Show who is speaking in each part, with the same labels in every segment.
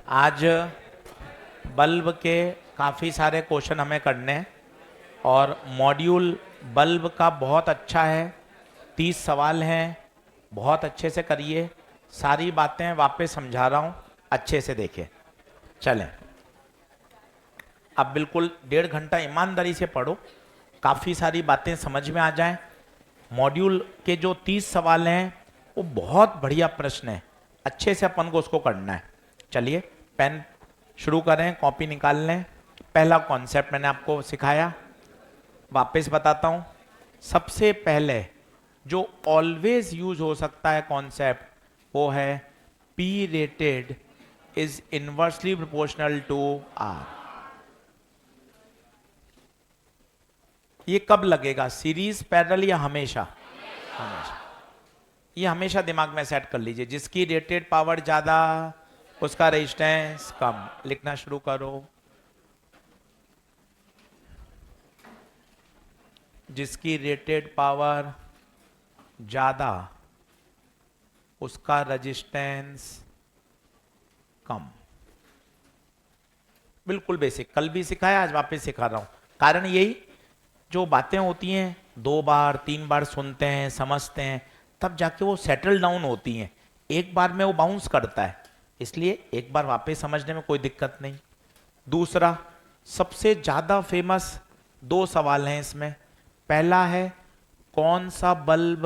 Speaker 1: आज बल्ब के काफ़ी सारे क्वेश्चन हमें करने हैं और मॉड्यूल बल्ब का बहुत अच्छा है। 30 सवाल हैं, बहुत अच्छे से करिए। सारी बातें वापस समझा रहा हूँ, अच्छे से देखिए। चलें, अब बिल्कुल 1.5 घंटा ईमानदारी से पढ़ो, काफ़ी सारी बातें समझ में आ जाएं। मॉड्यूल के जो 30 सवाल हैं वो बहुत बढ़िया प्रश्न है, अच्छे से अपन को उसको करना है। चलिए पेन शुरू करें, कॉपी निकाल लें। पहला कॉन्सेप्ट मैंने आपको सिखाया, वापस बताता हूँ। सबसे पहले जो ऑलवेज यूज हो सकता है कॉन्सेप्ट वो है P rated is inversely proportional to R। ये कब लगेगा, सीरीज, पैरेलल या हमेशा? हमेशा। ये हमेशा दिमाग में सेट कर लीजिए। जिसकी रेटेड पावर ज्यादा उसका रेजिस्टेंस कम। लिखना शुरू करो। जिसकी रेटेड पावर ज्यादा उसका रेजिस्टेंस कम। बिल्कुल बेसिक, कल भी सिखाया, आज वापस सिखा रहा हूं। कारण यही, जो बातें होती हैं 2 बार 3 बार सुनते हैं, समझते हैं, तब जाके वो सेटल डाउन होती हैं। एक बार में वो बाउंस करता है, इसलिए एक बार वापस समझने में कोई दिक्कत नहीं। दूसरा, सबसे ज्यादा फेमस 2 सवाल हैं इसमें। पहला है कौन सा बल्ब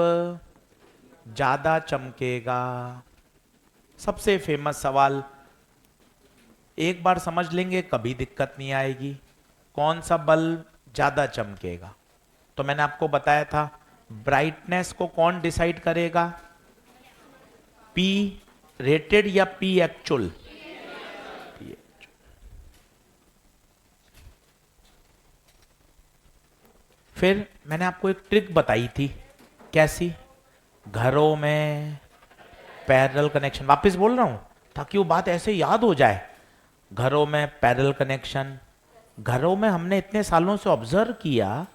Speaker 1: ज्यादा चमकेगा। सबसे फेमस सवाल, एक बार समझ लेंगे कभी दिक्कत नहीं आएगी। कौन सा बल्ब ज्यादा चमकेगा? तो मैंने आपको बताया था ब्राइटनेस को कौन डिसाइड करेगा, P रेटेड या P एक्चुअल? फिर मैंने आपको एक ट्रिक बताई थी, कैसी? घरों में पैरेलल कनेक्शन, वापस बोल रहा हूं ताकि वो बात ऐसे याद हो जाए। घरों में पैरेलल कनेक्शन, घरों में हमने इतने सालों से ऑब्जर्व किया,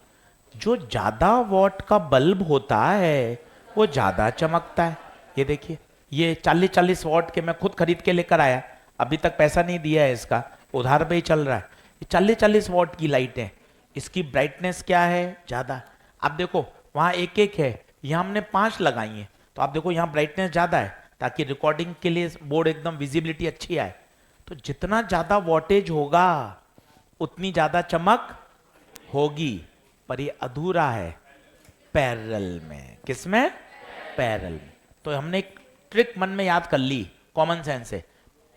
Speaker 1: जो ज्यादा वॉट का बल्ब होता है वो ज्यादा चमकता है। ये देखिए, ये 40-40 वॉट के मैं खुद खरीद के लेकर आया, अभी तक पैसा नहीं दिया है इसका, उधार पे ही चल रहा है। ये 40-40 वॉट की लाइट है, इसकी ब्राइटनेस क्या है, ज्यादा। आप देखो वहां एक एक है, यहाँ हमने 5 लगाई है, तो आप देखो यहाँ ब्राइटनेस ज्यादा है, ताकि रिकॉर्डिंग के लिए बोर्ड एकदम विजिबिलिटी अच्छी आए। तो जितना ज्यादा वॉटेज होगा उतनी ज्यादा चमक होगी। पर ये अधूरा है पैरेलल में। किसमें? पैरेलल में। तो हमने एक ट्रिक मन में याद कर ली, कॉमन सेंस से।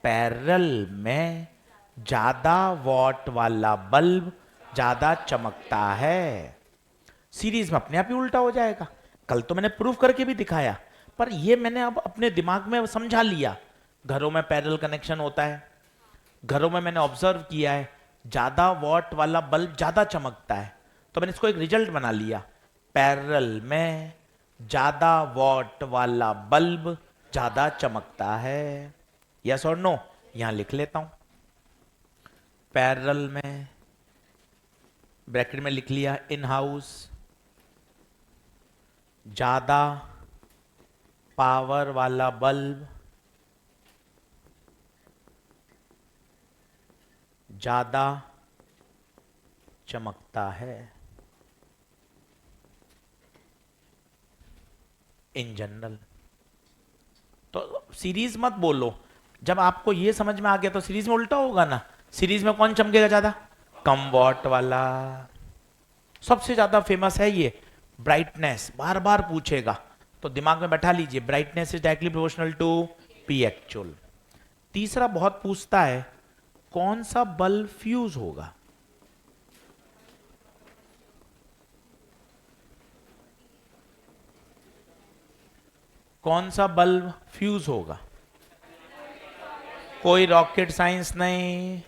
Speaker 1: पैरेलल में ज्यादा वॉट वाला बल्ब ज्यादा चमकता है। सीरीज में अपने आप ही उल्टा हो जाएगा। कल तो मैंने प्रूफ करके भी दिखाया, पर ये मैंने अब अपने दिमाग में समझा लिया। घरों में पैरेलल कनेक्शन होता है, घरों में मैंने ऑब्जर्व किया है ज्यादा वॉट वाला बल्ब ज्यादा चमकता है, तो मैंने इसको एक रिजल्ट बना लिया। पैरेलल में ज्यादा वॉट वाला बल्ब ज्यादा चमकता है। यस और नो? यहां लिख लेता हूं। पैरेलल में ब्रैकेट में लिख लिया, इन हाउस ज्यादा पावर वाला बल्ब ज्यादा चमकता है। In general. तो सीरीज मत बोलो, जब आपको ये समझ में आ गया तो सीरीज में उल्टा होगा ना। सीरीज में कौन चमकेगा ज्यादा? कम वॉट वाला। सबसे ज्यादा फेमस है ये ब्राइटनेस, बार बार पूछेगा, तो दिमाग में बैठा लीजिए, brightness is directly proportional to P actual. तीसरा बहुत पूछता है कौन सा बल्ब फ्यूज होगा। कौन सा बल्ब फ्यूज होगा? कोई रॉकेट साइंस नहीं,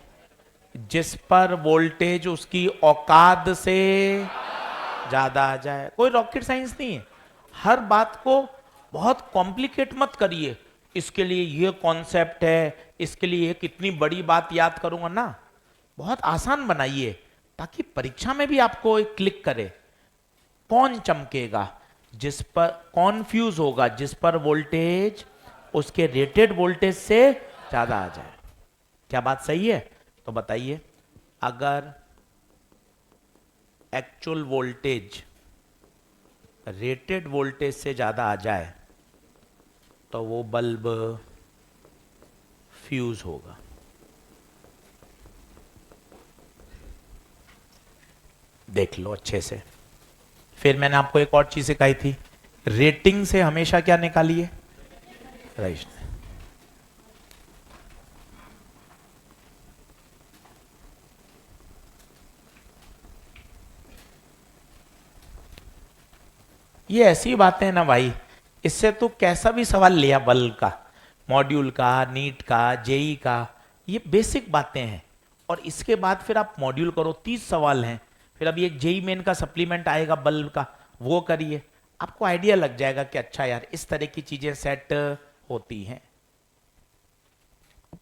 Speaker 1: जिस पर वोल्टेज उसकी औकात से ज्यादा आ जाए। कोई रॉकेट साइंस नहीं है। हर बात को बहुत कॉम्प्लिकेट मत करिए, इसके लिए ये कॉन्सेप्ट है, इसके लिए ये कितनी बड़ी बात याद करूंगा ना। बहुत आसान बनाइए ताकि परीक्षा में भी आपको एक क्लिक करे। कौन चमकेगा? जिस पर, कौन फ्यूज होगा? जिस पर वोल्टेज उसके रेटेड वोल्टेज से ज्यादा आ जाए। क्या बात सही है? तो बताइए, अगर एक्चुअल वोल्टेज रेटेड वोल्टेज से ज्यादा आ जाए तो वो बल्ब फ्यूज होगा। देख लो अच्छे से। फिर मैंने आपको एक और चीज सिखाई थी, रेटिंग से हमेशा क्या निकालिए? रजिस्टर। ये ऐसी बातें हैं ना भाई, इससे तो कैसा भी सवाल लिया, बल्ब का, मॉड्यूल का, नीट का, जेई का, ये बेसिक बातें हैं। और इसके बाद फिर आप मॉड्यूल करो, 30 सवाल हैं। फिर अभी एक जेई मेन का सप्लीमेंट आएगा बल्ब का, वो करिए। आपको आइडिया लग जाएगा कि अच्छा यार इस तरह की चीजें सेट होती हैं।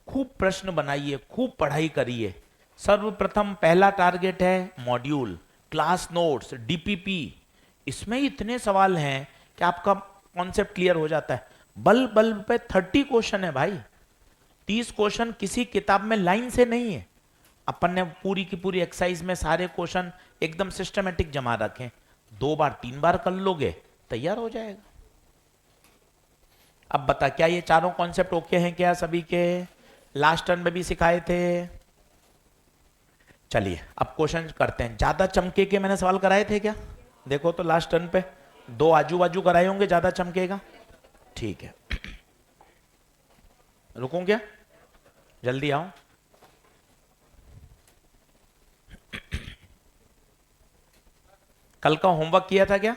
Speaker 1: खूब प्रश्न बनाइए, खूब पढ़ाई करिए। सर्वप्रथम पहला टारगेट है मॉड्यूल, क्लास नोट्स, डीपीपी। इसमें इतने सवाल हैं कि आपका कॉन्सेप्ट क्लियर हो जाता है। बल्ब बल्ब पे 30 क्वेश्चन है भाई। 30 क्वेश्चन किसी किताब में लाइन से नहीं है। अपन ने पूरी की पूरी एक्सरसाइज में सारे क्वेश्चन एकदम सिस्टमेटिक जमा रखे। 2 बार 3 बार कर लोगे, तैयार हो जाएगा। अब बता, क्या ये चारों कॉन्सेप्ट ओके हैं क्या सभी के? लास्ट टर्न में भी सिखाए थे। चलिए अब क्वेश्चन करते हैं। ज्यादा चमके के मैंने सवाल कराए थे क्या? देखो तो लास्ट टर्न पे 2 आजू बाजू कराए होंगे, ज्यादा चमकेगा। ठीक है, रुकूं क्या? जल्दी आओ। कल का होमवर्क किया था क्या?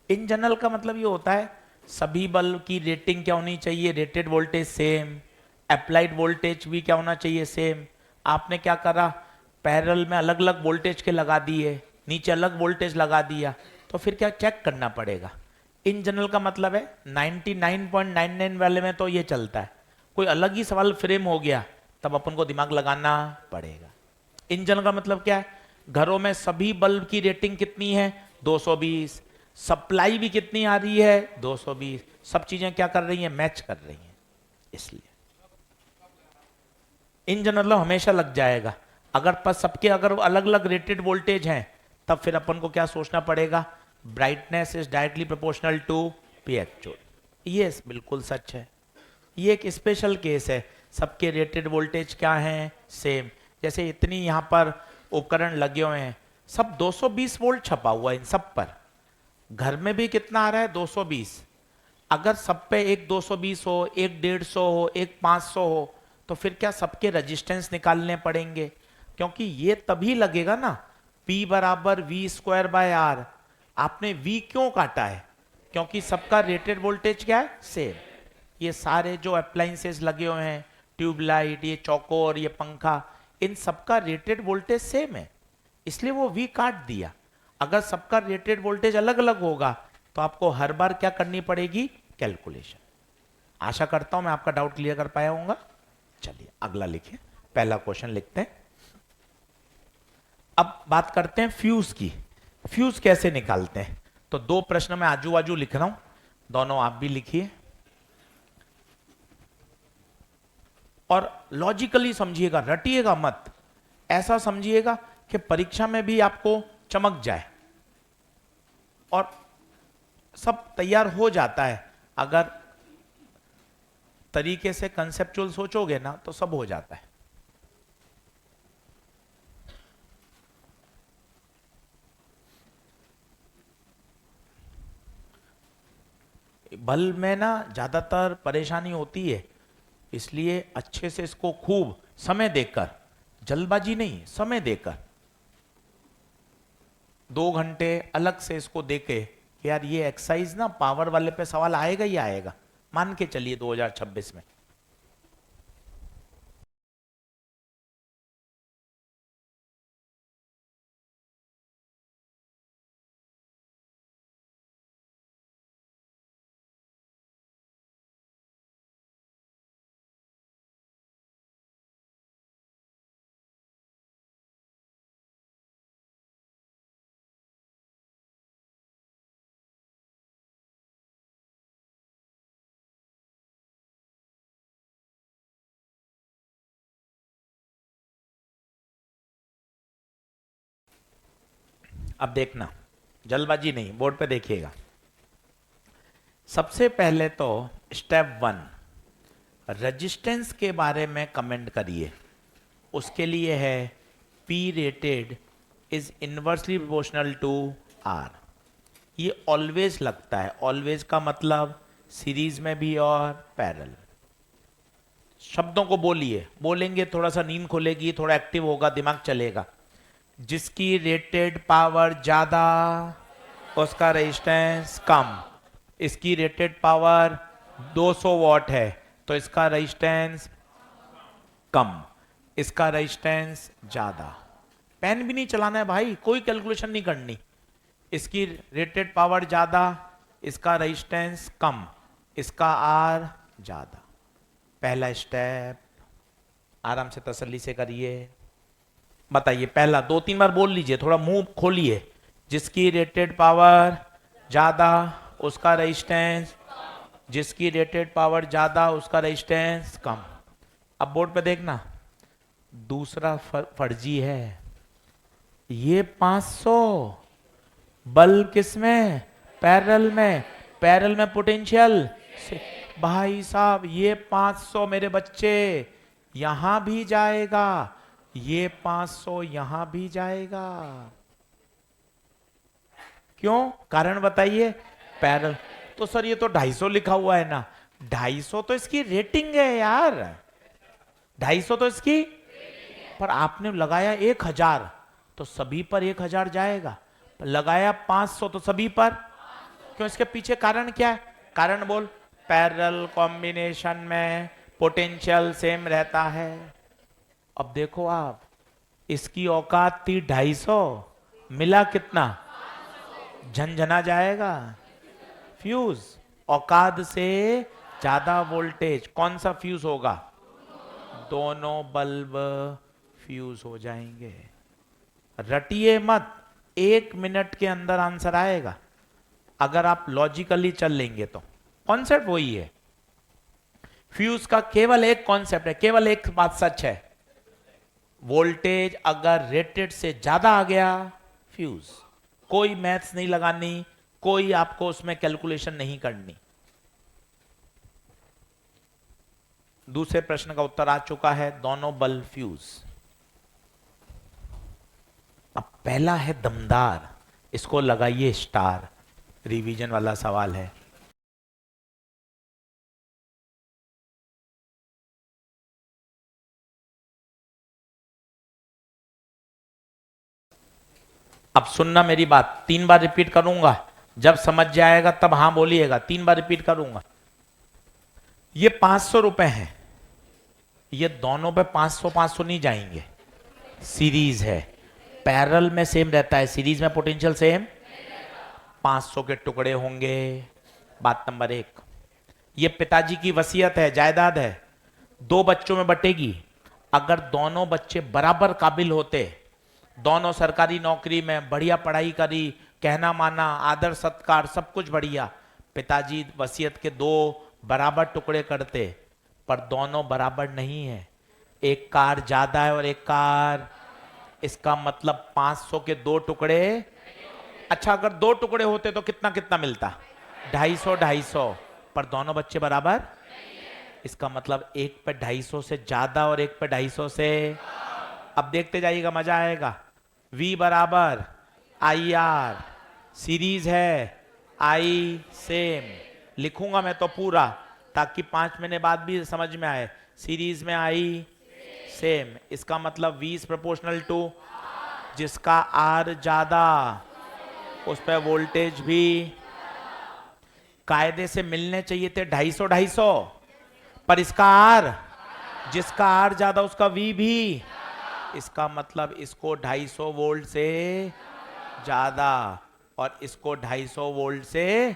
Speaker 1: इन जनरल का मतलब ये होता है सभी बल्ब की रेटिंग क्या होनी चाहिए? Rated voltage same, applied voltage भी क्या होना चाहिए? सेम। आपने क्या करा, पैरेलल में अलग अलग वोल्टेज के लगा दिए, नीचे अलग वोल्टेज लगा दिया, तो फिर क्या चेक करना पड़ेगा। इन जनरल का मतलब है 99.99 वाले में तो ये चलता है। कोई अलग ही सवाल फ्रेम हो गया तब अपन को दिमाग लगाना पड़ेगा। इन जनरल का मतलब क्या है, घरों में सभी बल्ब की रेटिंग कितनी है? 220। सप्लाई भी कितनी आ रही है? 220। सब चीजें क्या कर रही हैं? मैच कर रही हैं। इसलिए इन जनरल हमेशा लग जाएगा। अगर पर सबके अगर अलग अलग रेटेड वोल्टेज हैं, तब फिर अपन को क्या सोचना पड़ेगा? Brightness is directly proportional to P actual. ये बिल्कुल सच है। ये एक स्पेशल केस है। सबके रेटेड वोल्टेज क्या हैं? सेम। जैसे इतनी यहाँ पर उपकरण लगे हुए हैं, सब 220 वोल्ट छपा हुआ है इन सब पर। घर में भी कितना आ रहा है? 220। अगर सब पे एक 220 हो, एक 150 हो, एक 500 हो, तो फिर क्या सबके रजिस्टेंस निकालने पड़ेंगे? क्योंकि ये तभी लगेगा ना, P बराबर वी स्क्वायर बाय आर। आपने V क्यों काटा है? क्योंकि सबका रेटेड वोल्टेज क्या है? सेम। ये सारे जो अप्लाइंसेस लगे हुए हैं, ट्यूबलाइट, ये चौकोर, ये पंखा, इन सबका रेटेड वोल्टेज सेम है, इसलिए वो V काट दिया। अगर सबका रेटेड वोल्टेज अलग अलग होगा तो आपको हर बार क्या करनी पड़ेगी? कैलकुलेशन। आशा करता हूं मैं आपका डाउट क्लियर कर पाया हूंगा। चलिए अगला लिखिए, पहला क्वेश्चन लिखते हैं। अब बात करते हैं फ्यूज की। फ्यूज कैसे निकालते हैं? तो 2 प्रश्न मैं आजू बाजू लिख रहा हूं, दोनों आप भी लिखिए और लॉजिकली समझिएगा, रटिएगा मत। ऐसा समझिएगा कि परीक्षा में भी आपको चमक जाए। और सब तैयार हो जाता है अगर तरीके से कंसेप्चुअल सोचोगे ना, तो सब हो जाता है। बल्ब में ना ज्यादातर परेशानी होती है, इसलिए अच्छे से इसको खूब समय देकर, जल्दबाजी नहीं, समय देकर 2 घंटे अलग से इसको देके कि यार ये एक्सरसाइज ना पावर वाले पे सवाल आएगा ही आएगा, मान के चलिए 2026 में। अब देखना, जल्दबाजी नहीं, बोर्ड पे देखिएगा। सबसे पहले तो स्टेप 1, रेजिस्टेंस के बारे में कमेंट करिए। उसके लिए है P rated is inversely proportional to R। ये ऑलवेज लगता है, ऑलवेज का मतलब सीरीज में भी और पैरेलल। शब्दों को बोलिए, बोलेंगे थोड़ा सा नींद खुलेगी, थोड़ा एक्टिव होगा, दिमाग चलेगा। जिसकी रेटेड पावर ज्यादा उसका रेजिस्टेंस कम। इसकी रेटेड पावर 200 वॉट है तो इसका रेजिस्टेंस कम, इसका रेजिस्टेंस ज्यादा। पेन भी नहीं चलाना है भाई, कोई कैलकुलेशन नहीं करनी। इसकी रेटेड पावर ज्यादा, इसका रेजिस्टेंस कम, इसका आर ज्यादा। पहला स्टेप आराम से तसल्ली से करिए। बताइए, पहला 2-3 बार बोल लीजिए, थोड़ा मुंह खोलिए। जिसकी रेटेड पावर ज्यादा उसका रेजिस्टेंस, जिसकी रेटेड पावर ज्यादा उसका रेजिस्टेंस कम। अब बोर्ड पे देखना, दूसरा फर्जी है। ये 500 बल्ब किसमें, पैरेलल में, पैरेलल में पोटेंशियल। भाई साहब ये 500 मेरे बच्चे यहां भी जाएगा, ये 500 यहां भी जाएगा। क्यों, कारण बताइए। पैरेलल तो सर ये तो 250 लिखा हुआ है ना। 250 तो इसकी रेटिंग है यार, 250 तो इसकी, पर आपने लगाया 1000 तो सभी पर 1000 जाएगा। लगाया 500 तो सभी पर। क्यों, इसके पीछे कारण क्या है, कारण बोल। पैरेलल कॉम्बिनेशन में पोटेंशियल सेम रहता है। अब देखो आप, इसकी औकात थी 250, मिला कितना, झंझना जाएगा फ्यूज। औकात से ज्यादा वोल्टेज, कौन सा फ्यूज होगा, दोनों बल्ब फ्यूज हो जाएंगे। रटिए मत, 1 मिनट के अंदर आंसर आएगा अगर आप लॉजिकली चल लेंगे तो। कॉन्सेप्ट वही है, फ्यूज का केवल एक कॉन्सेप्ट है, केवल एक बात सच है, वोल्टेज अगर रेटेड से ज्यादा आ गया फ्यूज। कोई मैथ्स नहीं लगानी, कोई आपको उसमें कैलकुलेशन नहीं करनी। दूसरे प्रश्न का उत्तर आ चुका है, दोनों बल्ब फ्यूज। अब पहला है दमदार, इसको लगाइए स्टार, रिवीजन वाला सवाल है। अब सुनना मेरी बात, 3 बार रिपीट करूंगा, जब समझ जाएगा तब हां बोलिएगा। 3 बार रिपीट करूंगा। ये 500 रुपए हैं, ये दोनों पे 500-500 नहीं जाएंगे, सीरीज है, पैरेलल में सेम रहता है, सीरीज में पोटेंशियल सेम, 500 के टुकड़े होंगे। बात नंबर 1, ये पिताजी की वसीयत है, जायदाद है, 2 बच्चों में बटेगी। अगर दोनों बच्चे बराबर काबिल होते, दोनों सरकारी नौकरी में, बढ़िया पढ़ाई करी, कहना माना, आदर सत्कार सब कुछ बढ़िया, पिताजी वसीयत के 2 बराबर टुकड़े करते, पर दोनों बराबर नहीं है, एक कार ज्यादा है और एक कार, इसका मतलब 500 के 2 टुकड़े। अच्छा, अगर 2 टुकड़े होते तो कितना कितना मिलता, 250-250, पर दोनों बच्चे बराबर, इसका मतलब एक पे 250 से ज्यादा और एक पे 250 से। अब देखते जाइएगा, मजा आएगा। V बराबर IR, सीरीज है, I सेम। लिखूंगा मैं तो पूरा, ताकि 5 महीने बाद भी समझ में आए। सीरीज में I सेम, इसका मतलब V इज प्रोपोर्शनल टू, जिसका R ज्यादा उस पर वोल्टेज भी। कायदे से मिलने चाहिए थे 250-250, पर इसका R, जिसका R ज्यादा उसका V भी, इसका मतलब इसको 250 वोल्ट से ज्यादा और इसको 250 वोल्ट से।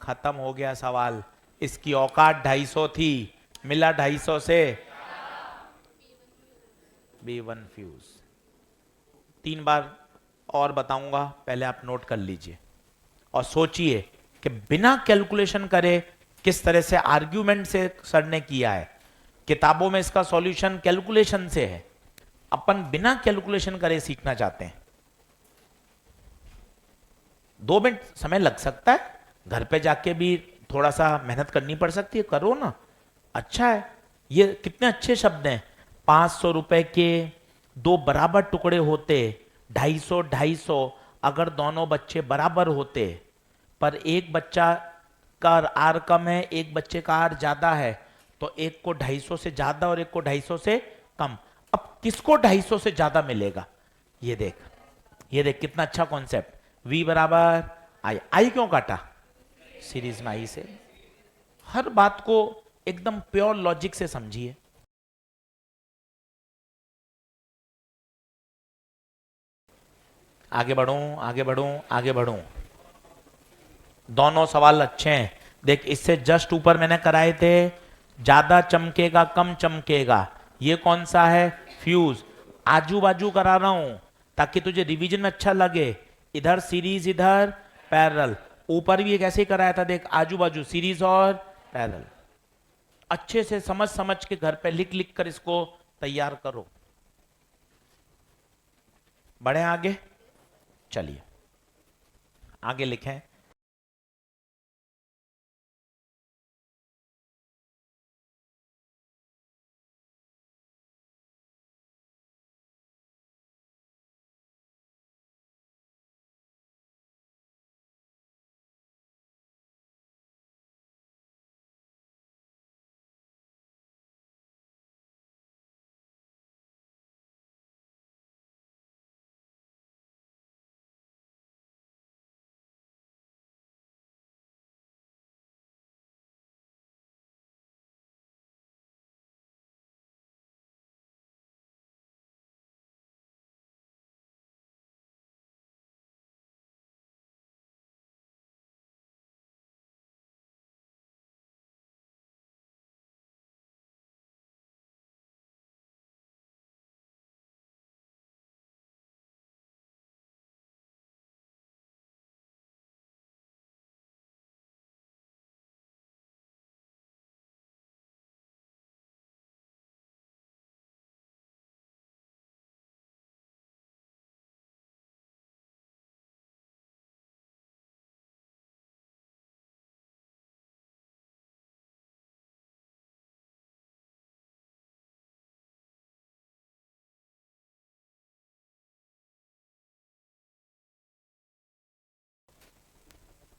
Speaker 1: खत्म हो गया सवाल। इसकी औकात 250 थी, मिला 250 से, B1 फ्यूज। 3 बार और बताऊंगा, पहले आप नोट कर लीजिए और सोचिए कि बिना कैलकुलेशन करे किस तरह से आर्ग्यूमेंट से सर ने किया है। किताबों में इसका सॉल्यूशन कैलकुलेशन से है, अपन बिना कैलकुलेशन करे सीखना चाहते हैं। 2 मिनट समय लग सकता है, घर पे जाके भी थोड़ा सा मेहनत करनी पड़ सकती है, करो ना। अच्छा है। ये कितने अच्छे शब्द हैं। 500 रुपए के दो बराबर टुकड़े होते, 250 250, अगर दोनों बच्चे बराबर होते, पर एक बच्चा का आर कम है, एक बच्चे का आर ज्यादा है, तो एक को 250 से ज्यादा और एक को 250 से कम। अब किसको 250 से ज्यादा मिलेगा? ये देख, ये देख कितना अच्छा कॉन्सेप्ट। v बराबर आई, आई क्यों काटा? सीरीज में आई से। हर बात को एकदम प्योर लॉजिक से समझिए। आगे बढ़ूं, आगे बढ़ूं, आगे बढ़ूं। दोनों सवाल अच्छे हैं। देख, इससे जस्ट ऊपर मैंने कराए थे, ज्यादा चमकेगा कम चमकेगा, ये कौन सा है? फ्यूज। आजू बाजू करा रहा हूं ताकि तुझे रिवीजन में अच्छा लगे। इधर सीरीज, इधर पैरेलल। ऊपर भी एक ऐसे ही कराया था, देख, आजू बाजू सीरीज और पैरेलल। अच्छे से समझ समझ के घर पे लिख लिख कर इसको तैयार करो। बढ़े आगे, चलिए आगे लिखें।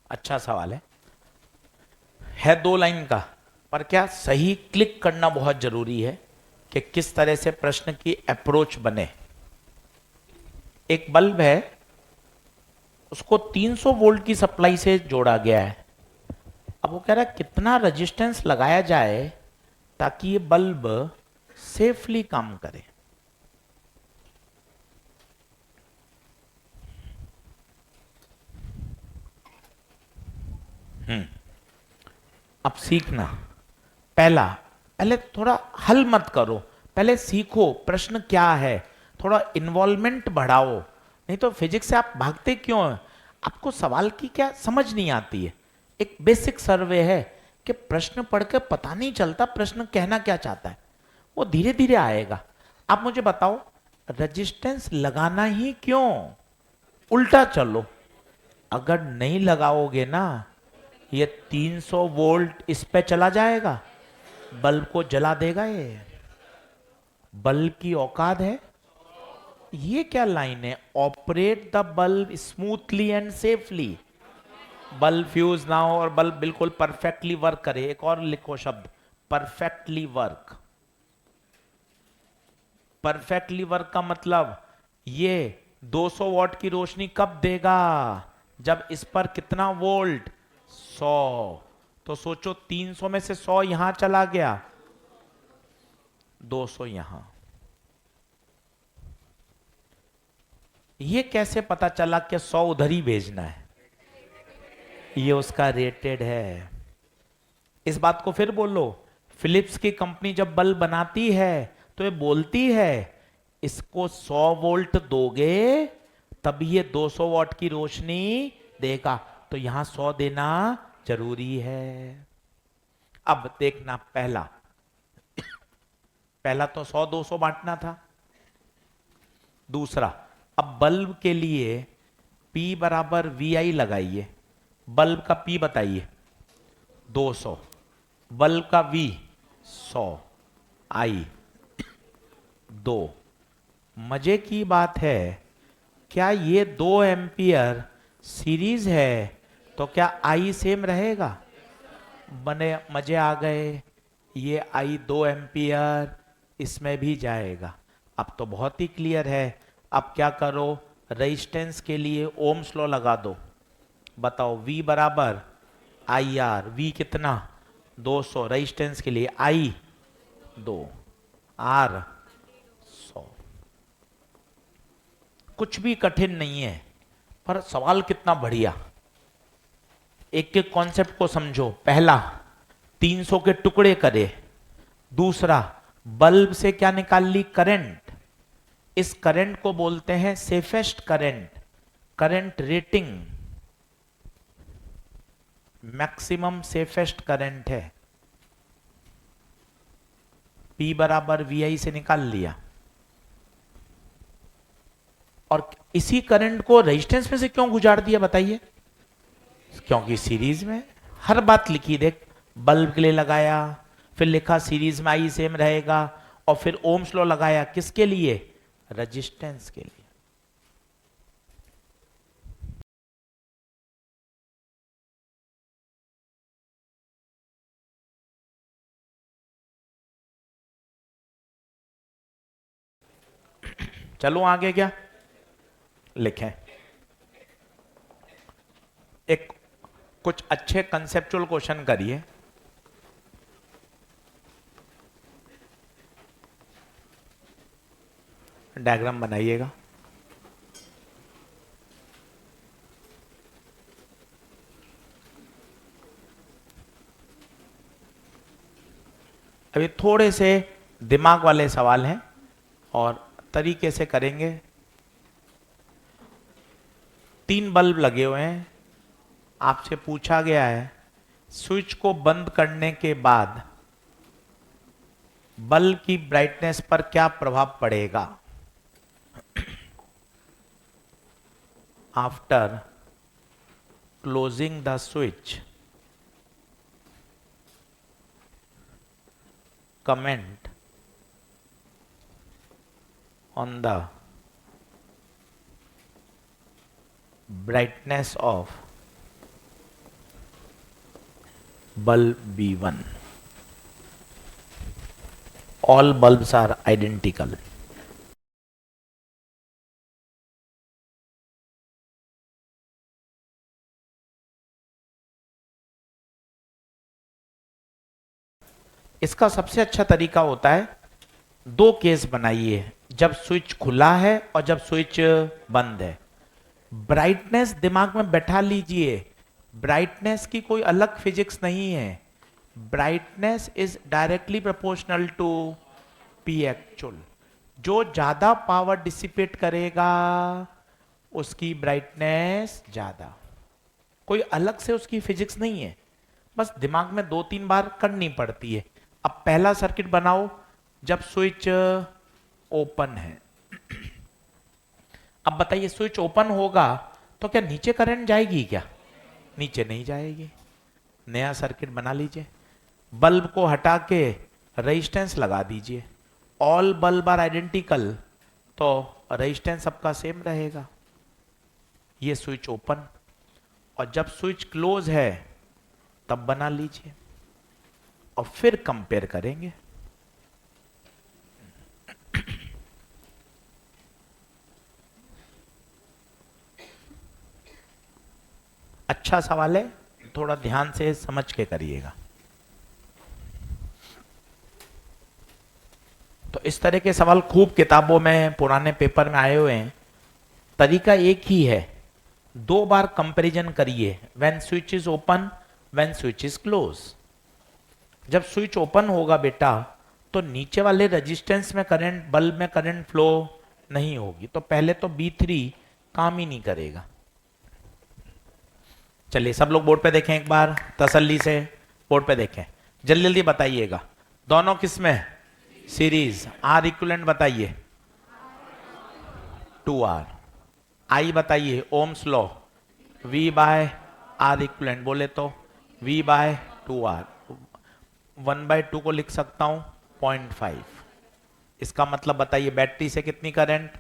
Speaker 1: अच्छा सवाल है 2 लाइन का, पर क्या सही क्लिक करना बहुत जरूरी है कि किस तरह से प्रश्न की अप्रोच बने। एक बल्ब है, उसको 300 वोल्ट की सप्लाई से जोड़ा गया है। अब वो कह रहा है कितना रेजिस्टेंस लगाया जाए ताकि ये बल्ब सेफली काम करे। अब सीखना, पहला, पहले थोड़ा हल मत करो, पहले सीखो प्रश्न क्या है, थोड़ा इन्वॉल्वमेंट बढ़ाओ। नहीं तो फिजिक्स से आप भागते क्यों हैं? आपको सवाल की क्या समझ नहीं आती है। एक बेसिक सर्वे है कि प्रश्न पढ़ के पता नहीं चलता प्रश्न कहना क्या चाहता है, वो धीरे धीरे आएगा। आप मुझे बताओ, रेजिस्टेंस लगाना ही क्यों? उल्टा चलो, अगर नहीं लगाओगे ना, ये 300 वोल्ट इस पे चला जाएगा, बल्ब को जला देगा। ये बल्ब की औकात है? ये क्या लाइन है? Operate the bulb smoothly and safely. Bulb fuse ना हो और बल्ब बिल्कुल परफेक्टली वर्क करे। एक और लिखो शब्द, परफेक्टली वर्क। परफेक्टली वर्क का मतलब ये 200 वॉट की रोशनी कब देगा? जब इस पर कितना वोल्ट? 100। तो सोचो 300 में से 100 यहां चला गया, 200 यहां। ये कैसे पता चला कि 100 उधर ही भेजना है? ये उसका रेटेड है। इस बात को फिर बोलो, फिलिप्स की कंपनी जब बल्ब बनाती है तो ये बोलती है इसको 100 वोल्ट दोगे तब ये 200 वॉट की रोशनी देगा, तो यहां 100 देना जरूरी है। अब देखना, पहला पहला तो 100 200 बांटना था। दूसरा, अब बल्ब के लिए P बराबर VI लगाइए, बल्ब का P बताइए 200, बल्ब का V 100, I 2। मजे की बात है, क्या ये 2 एम्पियर सीरीज है तो क्या I सेम रहेगा? बने मजे आ गए, ये I 2 एम्पियर इसमें भी जाएगा। अब तो बहुत ही क्लियर है। अब क्या करो, रेजिस्टेंस के लिए ओम्स लॉ लगा दो। बताओ V बराबर IR, V कितना 200, रेजिस्टेंस के लिए I 2, R 100। कुछ भी कठिन नहीं है, पर सवाल कितना बढ़िया। एक एक कॉन्सेप्ट को समझो। पहला 300 के टुकड़े करे, दूसरा बल्ब से क्या निकाल ली, करंट। इस करंट को बोलते हैं safest current, current rating, maximum safest current है। P बराबर VI से निकाल लिया, और इसी करंट को रेजिस्टेंस में से क्यों गुजार दिया बताइए? क्योंकि सीरीज में हर बात लिखी, देख बल्ब के लिए लगाया, फिर लिखा सीरीज में I सेम रहेगा, और फिर ओम्स लॉ लगाया किसके लिए, रेजिस्टेंस के लिए। चलो आगे क्या लिखें, एक कुछ अच्छे कंसेप्चुअल क्वेश्चन करिए। डायग्राम बनाइएगा। अभी थोड़े से दिमाग वाले सवाल हैं और तरीके से करेंगे। 3 बल्ब लगे हुए हैं, आपसे पूछा गया है स्विच को बंद करने के बाद बल्ब की ब्राइटनेस पर क्या प्रभाव पड़ेगा। After closing the switch, comment on the brightness of bulb B1. All bulbs are identical. इसका सबसे अच्छा तरीका होता है, 2 केस बनाइए, जब स्विच खुला है और जब स्विच बंद है। ब्राइटनेस दिमाग में बैठा लीजिए, ब्राइटनेस की कोई अलग फिजिक्स नहीं है। Brightness is directly proportional to P actual. जो ज्यादा पावर डिसिपेट करेगा उसकी ब्राइटनेस ज्यादा, कोई अलग से उसकी फिजिक्स नहीं है, बस दिमाग में 2-3 बार करनी पड़ती है। अब पहला सर्किट बनाओ जब स्विच ओपन है। अब बताइए स्विच ओपन होगा तो क्या नीचे करंट जाएगी क्या? नीचे नहीं जाएगी। नया सर्किट बना लीजिए, बल्ब को हटा के रेजिस्टेंस लगा दीजिए। ऑल बल्ब आर आइडेंटिकल, तो रेजिस्टेंस सबका सेम रहेगा। ये स्विच ओपन, और जब स्विच क्लोज है तब बना लीजिए और फिर कंपेयर करेंगे। अच्छा सवाल है, थोड़ा ध्यान से समझ के करिएगा। तो इस तरह के सवाल खूब किताबों में, पुराने पेपर में आए हुए हैं। तरीका एक ही है, 2 बार कंपैरिजन करिए, when switch is open, when switch is close. जब स्विच ओपन होगा बेटा तो नीचे वाले रेजिस्टेंस में करंट, बल्ब में करंट फ्लो नहीं होगी, तो पहले तो B3 काम ही नहीं करेगा। चलिए सब लोग बोर्ड पे देखें एक बार, तसल्ली से बोर्ड पे देखें, जल्दी जल्दी बताइएगा। दोनों किसमें? सीरीज। R इक्विवेलेंट बताइए 2R। आई बताइए, Ohm's law, V by R equivalent बोले तो V बाय 2R, 1/2 को लिख सकता हूं 0.5। इसका मतलब बताइए बैटरी से कितनी करंट,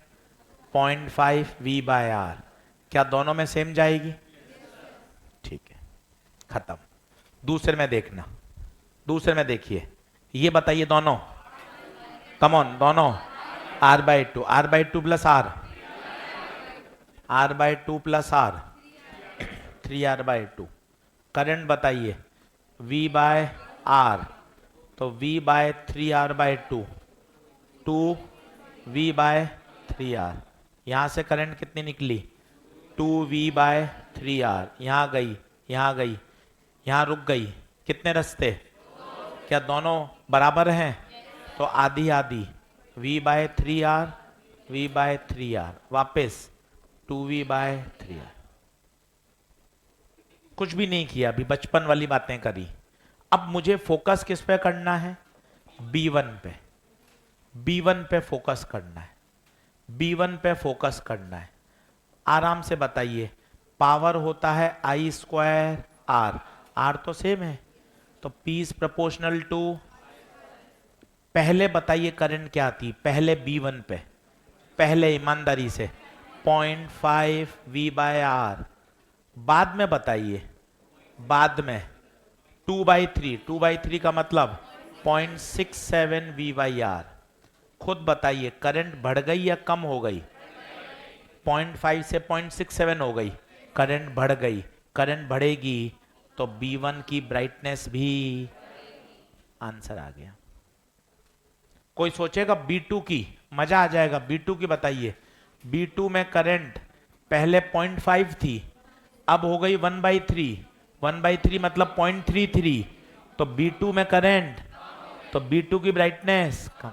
Speaker 1: 0.5 V बाय आर। क्या दोनों में सेम जाएगी? ठीक है, खत्म। दूसरे में देखना, दूसरे में देखिए, ये बताइए दोनों, कम ऑन दोनों, R/2, R/2 plus R, R/2 plus R, 3R/2। Current बताइए V बाय आर, तो V बाय 3R/2, 2V/3R। यहां से करंट कितनी निकली, 2V/3R। यहां गई, यहां गई, यहां रुक गई, कितने रास्ते, क्या दोनों बराबर हैं? तो आधी आधी, V/3R, V/3R, वापस 2V/3R। कुछ भी नहीं किया, अभी बचपन वाली बातें करी। अब मुझे फोकस किस पे करना है, B1 पे, B1 पे फोकस करना है, B1 पे फोकस करना है। आराम से बताइए, पावर होता है I² R, R तो सेम है, तो P इज प्रोपोर्शनल टू, पहले बताइए करंट क्या थी, पहले B1 पे, पहले ईमानदारी से 0.5 V/R। बाद में बताइए, बाद में 2/3, 2/3 का मतलब 0.67 V/R। खुद बताइए करंट बढ़ गई या कम हो गई, 0.5 से 0.67 हो गई, करंट बढ़ गई। करंट बढ़ेगी तो B1 की ब्राइटनेस भी, आंसर आ गया। कोई सोचेगा B2 की, मजा आ जाएगा। B2 की बताइए, B2 में करंट पहले 0.5 थी, अब हो गई 1/3, 1/3 मतलब 0.33, तो B2 में करंट, तो B2 की ब्राइटनेस कम।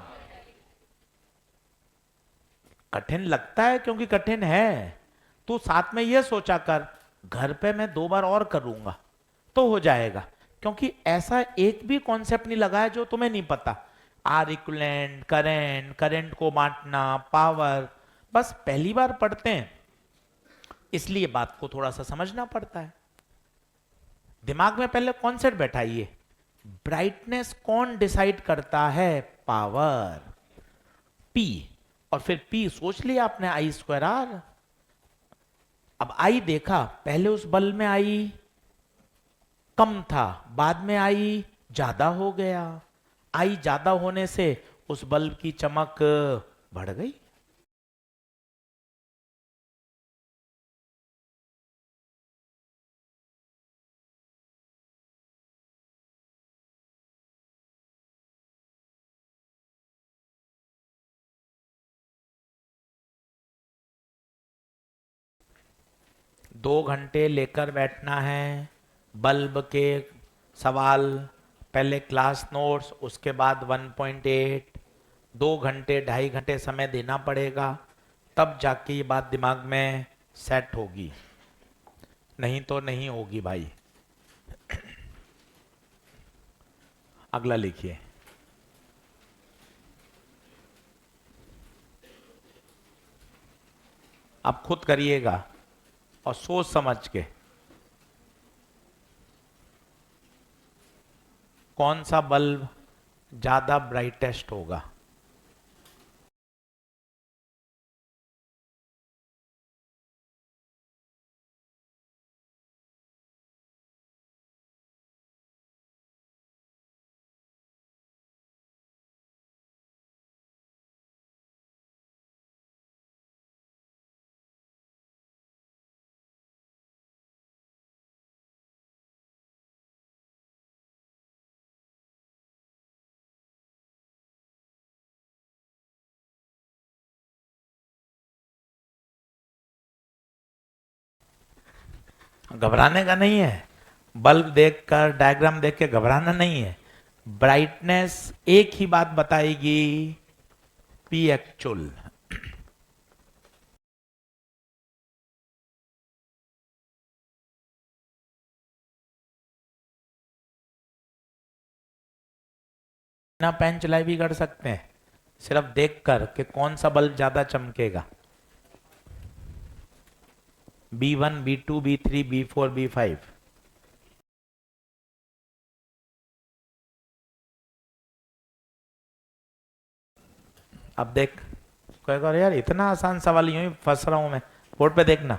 Speaker 1: कठिन लगता है क्योंकि कठिन है, तो साथ में यह सोचा कर घर पे मैं 2 बार और करूंगा तो हो जाएगा, क्योंकि ऐसा एक भी कॉन्सेप्ट नहीं लगा है जो तुम्हें नहीं पता। आर इक्विवेलेंट, करंट, करंट को बांटना, पावर, बस पहली बार पढ़ते हैं इसलिए बात को थोड़ा सा समझना पड़ता है। दिमाग में पहले कॉन्सेप्ट बैठाइए, ब्राइटनेस कौन डिसाइड करता है, पावर, P। और फिर P सोच लिया आपने, I²R। अब I देखा, पहले उस बल्ब में I कम था, बाद में I ज्यादा हो गया, I ज्यादा होने से उस बल्ब की चमक बढ़ गई। दो घंटे लेकर बैठना है बल्ब के सवाल, पहले क्लास नोट्स, उसके बाद 1.8, 2 घंटे 2.5 घंटे समय देना पड़ेगा, तब जाके ये बात दिमाग में सेट होगी, नहीं तो नहीं होगी भाई। अगला लिखिए, आप खुद करिएगा और सोच समझ के, कौन सा बल्ब ज्यादा ब्राइटेस्ट होगा। घबराने का नहीं है, बल्ब देखकर, डायग्राम देख के घबराना नहीं है। ब्राइटनेस एक ही बात बताएगी, P एक्चुअल। ना पेन चलाई भी कर सकते हैं, सिर्फ देखकर कि कौन सा बल्ब ज्यादा चमकेगा। B1, B2, B3, B4, B5। अब देख, कहेगा अरे यार इतना आसान सवाल, यूं ही फंस रहा हूं मैं। बोर्ड पे देखना,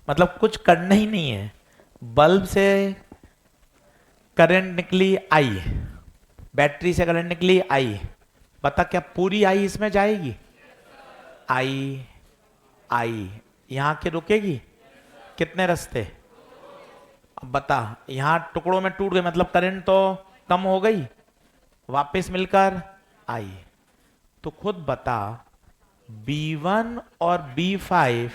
Speaker 1: मतलब कुछ करना ही नहीं है। बल्ब से करंट निकली आई, बैटरी से करंट निकली आई, बता क्या पूरी आई इसमें जाएगी? आई, आई यहां के रुकेगी? कितने रास्ते? अब बता, यहां टुकड़ों में टूट गई, मतलब करंट तो कम हो गई, वापस मिलकर आई। तो खुद बता, B1 और B5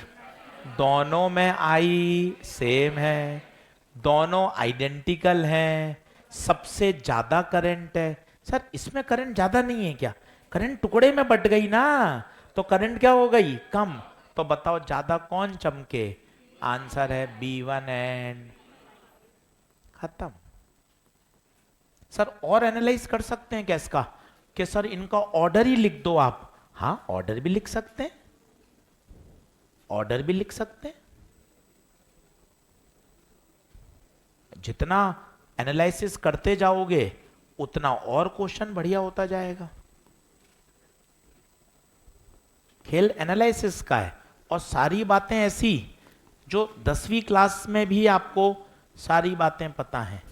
Speaker 1: दोनों में आई सेम है, दोनों आइडेंटिकल हैं, सबसे ज्यादा करंट है। सर इसमें करंट ज्यादा नहीं है क्या? करंट टुकड़े में बट गई ना, तो करंट क्या हो गई? कम। तो बताओ ज्यादा कौन चमके? आंसर है B1 एंड खत्म। सर और एनालाइज कर सकते हैं क्या इसका, कि सर इनका ऑर्डर ही लिख दो आप? हाँ ऑर्डर भी लिख सकते हैं, ऑर्डर भी लिख सकते हैं। जितना एनालिसिस करते जाओगे उतना और क्वेश्चन बढ़िया होता जाएगा। खेल एनालिसिस का है, और सारी बातें ऐसी जो 10वीं क्लास में भी आपको सारी बातें पता हैं।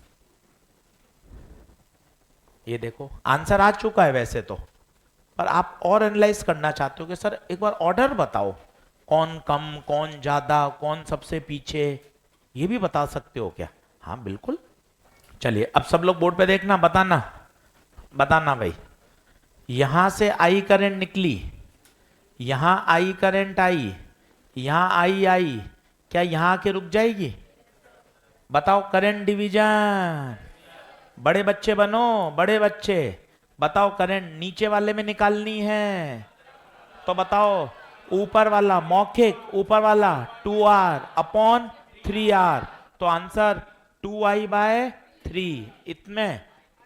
Speaker 1: ये देखो आंसर आ चुका है वैसे तो, पर आप और एनालाइज करना चाहते हो कि सर एक बार ऑर्डर बताओ, कौन कम कौन ज्यादा कौन सबसे पीछे, ये भी बता सकते हो क्या? हाँ बिल्कुल। चलिए अब सब लोग बोर्ड पे देखना, बताना, बताना भाई। यहां से आई करंट निकली, यहां आई करंट आई, यहां आई, क्या यहां के रुक जाएगी? बताओ करंट डिवीजन। बड़े बच्चे बनो, बड़े बच्चे। बताओ करंट नीचे वाले में निकालनी है, तो बताओ ऊपर वाला मौखिक, ऊपर वाला 2R अपॉन 3R, तो आंसर 2I/3, इतने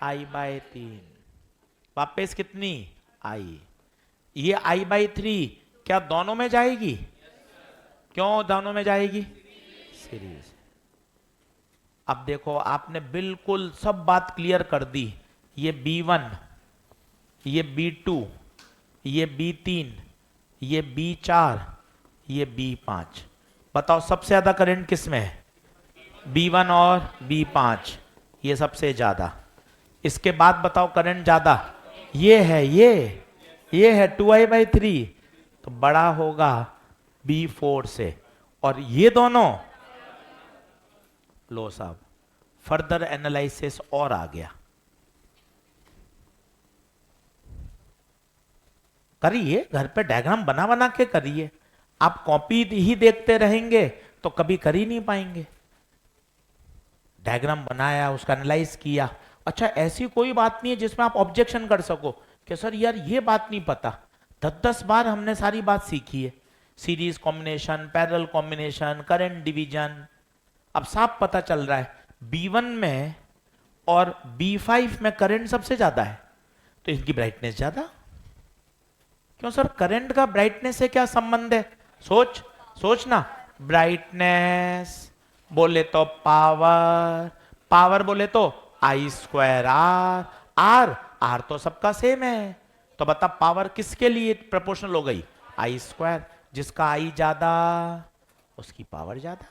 Speaker 1: I/3, वापस कितनी? आई। ये I/3 क्या दोनों में जाएगी? क्यों दोनों में जाएगी? सीरीज। अब देखो आपने बिल्कुल सब बात क्लियर कर दी। ये B1, ये B2, ये B3, ये B4, ये B5। बताओ सबसे ज्यादा करंट किस में है? B1 और B5, ये सबसे ज्यादा। इसके बाद बताओ करंट ज्यादा, ये है, ये है 2I/3, तो बड़ा होगा B4 से। और ये दोनों, लो साहब फर्दर एनालिसिस और आ गया। करिए घर पे डायग्राम बना बना के करिए। आप कॉपी ही देखते रहेंगे तो कभी कर ही नहीं पाएंगे। डायग्राम बनाया, उसका एनालाइज किया। अच्छा ऐसी कोई बात नहीं है जिसमें आप ऑब्जेक्शन कर सको कि सर यार ये बात नहीं पता। 10-10 बार हमने सारी बात सीखी है, series combination, parallel combination, current division. अब साफ पता चल रहा है B1 में और B5 में करंट सबसे ज्यादा है, तो इनकी ब्राइटनेस ज्यादा। क्यों सर, करंट का ब्राइटनेस से क्या संबंध है? सोच, सोचना। ब्राइटनेस बोले तो पावर, पावर बोले तो I²R, आर, आर तो सबका सेम है। तो बता पावर किसके लिए प्रोपोर्शनल हो गई? I²। जिसका I ज्यादा उसकी पावर ज्यादा।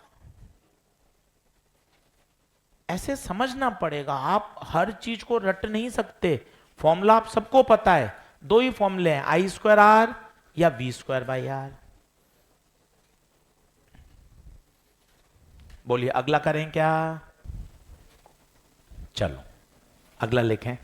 Speaker 1: ऐसे समझना पड़ेगा, आप हर चीज को रट नहीं सकते। फॉर्मूला आप सबको पता है, दो ही फॉर्मूले हैं, I²R या V²/R। बोलिए अगला करें क्या? चलो अगला लिखें।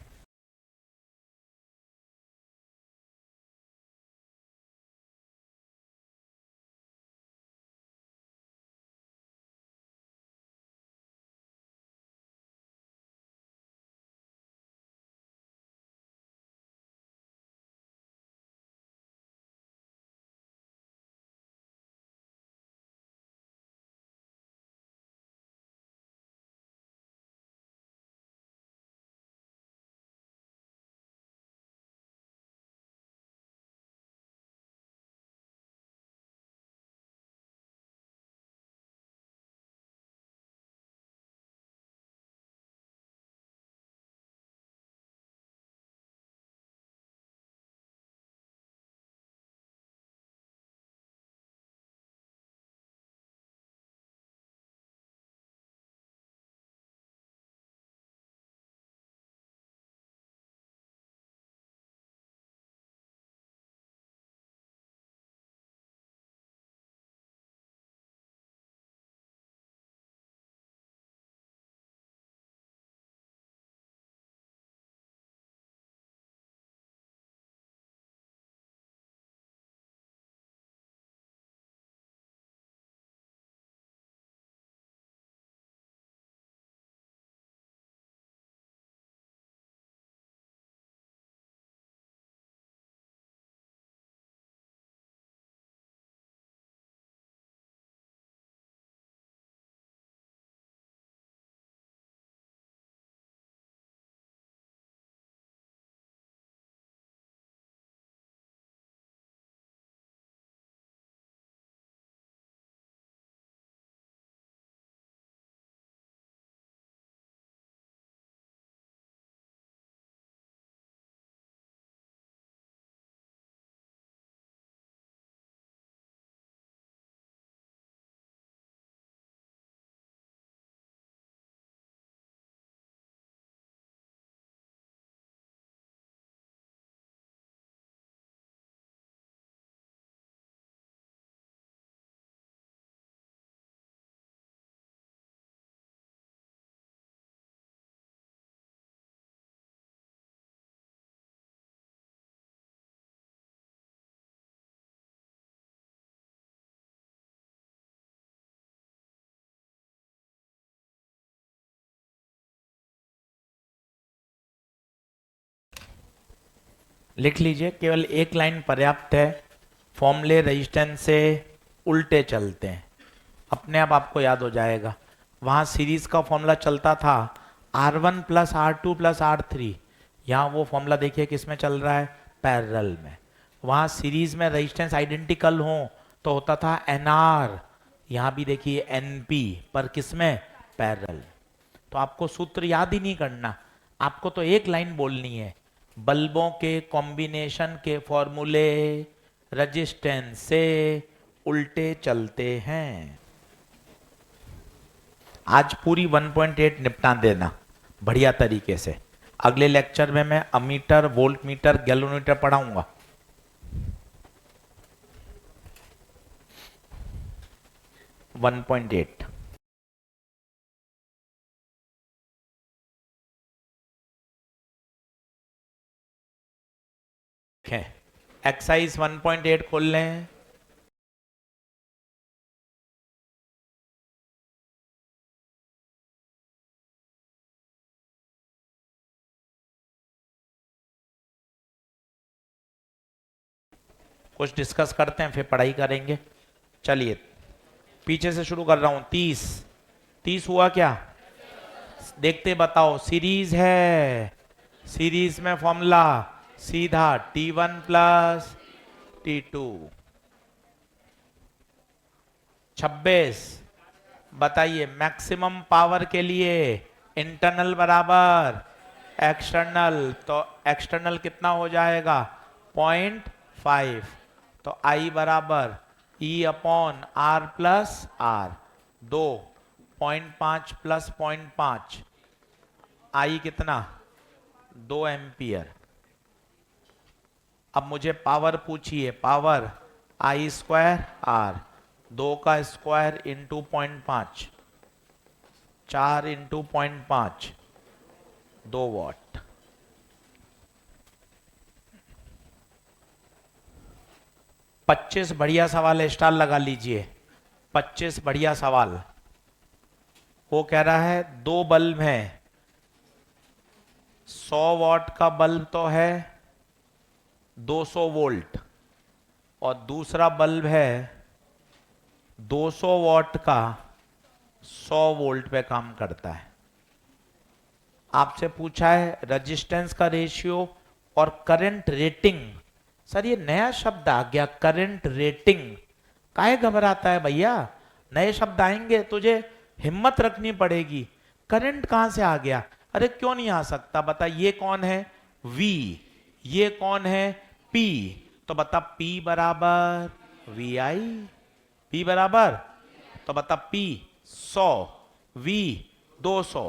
Speaker 1: लिख लीजिए, केवल एक लाइन पर्याप्त है। फॉर्मूले रेजिस्टेंस से उल्टे चलते हैं, अपने आप आपको याद हो जाएगा। वहाँ सीरीज का फॉर्मूला चलता था R1 plus R2 plus R3, यहाँ वो फॉर्मूला देखिए किस में चल रहा है, पैरेलल में। वहाँ सीरीज में रेजिस्टेंस आइडेंटिकल हो तो होता था NR, यहाँ भी देखिए NP, पर किस में, पैरेलल। तो आपको सूत्र याद ही नहीं करना, आपको तो एक लाइन बोलनी है, बल्बों के कॉम्बिनेशन के फॉर्मूले रेजिस्टेंस से उल्टे चलते हैं। आज पूरी 1.8 निपटा देना बढ़िया तरीके से। अगले लेक्चर में मैं अमीटर, वोल्ट मीटर, गैलोमीटर पढ़ाऊंगा। वन पॉइंट एट एक्सरसाइज 1.8 खोल लें। कुछ डिस्कस करते हैं फिर पढ़ाई करेंगे। चलिए पीछे से शुरू कर रहा हूं। 30 30 हुआ क्या, देखते बताओ। सीरीज है, सीरीज में फॉर्मूला सीधा T1 प्लस T2। 26 बताइए, मैक्सिमम पावर के लिए इंटरनल बराबर एक्सटर्नल, तो एक्सटर्नल कितना हो जाएगा, 0.5, तो I बराबर E upon R plus R, 2.5 plus 0.5, I कितना, 2 एम्पियर। अब मुझे पावर पूछिए, पावर I स्क्वायर R, 2 का स्क्वायर इंटू 0.5, 4 इंटू 0.5, 2 वॉट। पच्चीस बढ़िया सवाल है, स्टार लगा लीजिए। 25 बढ़िया सवाल। वो कह रहा है दो बल्ब हैं, 100 वॉट का बल्ब तो है 200 वोल्ट, और दूसरा बल्ब है 200 वॉट का 100 वोल्ट पे काम करता है। आपसे पूछा है रेजिस्टेंस का रेशियो और करंट रेटिंग। सर ये नया शब्द आ गया, करंट रेटिंग। काहे घबराता है भैया, नए शब्द आएंगे तुझे हिम्मत रखनी पड़ेगी। करंट कहां से आ गया, अरे क्यों नहीं आ सकता, बता। ये कौन है, V, ये कौन है, P, तो बता P बराबर VI, P बराबर, तो बता P 100, V 200,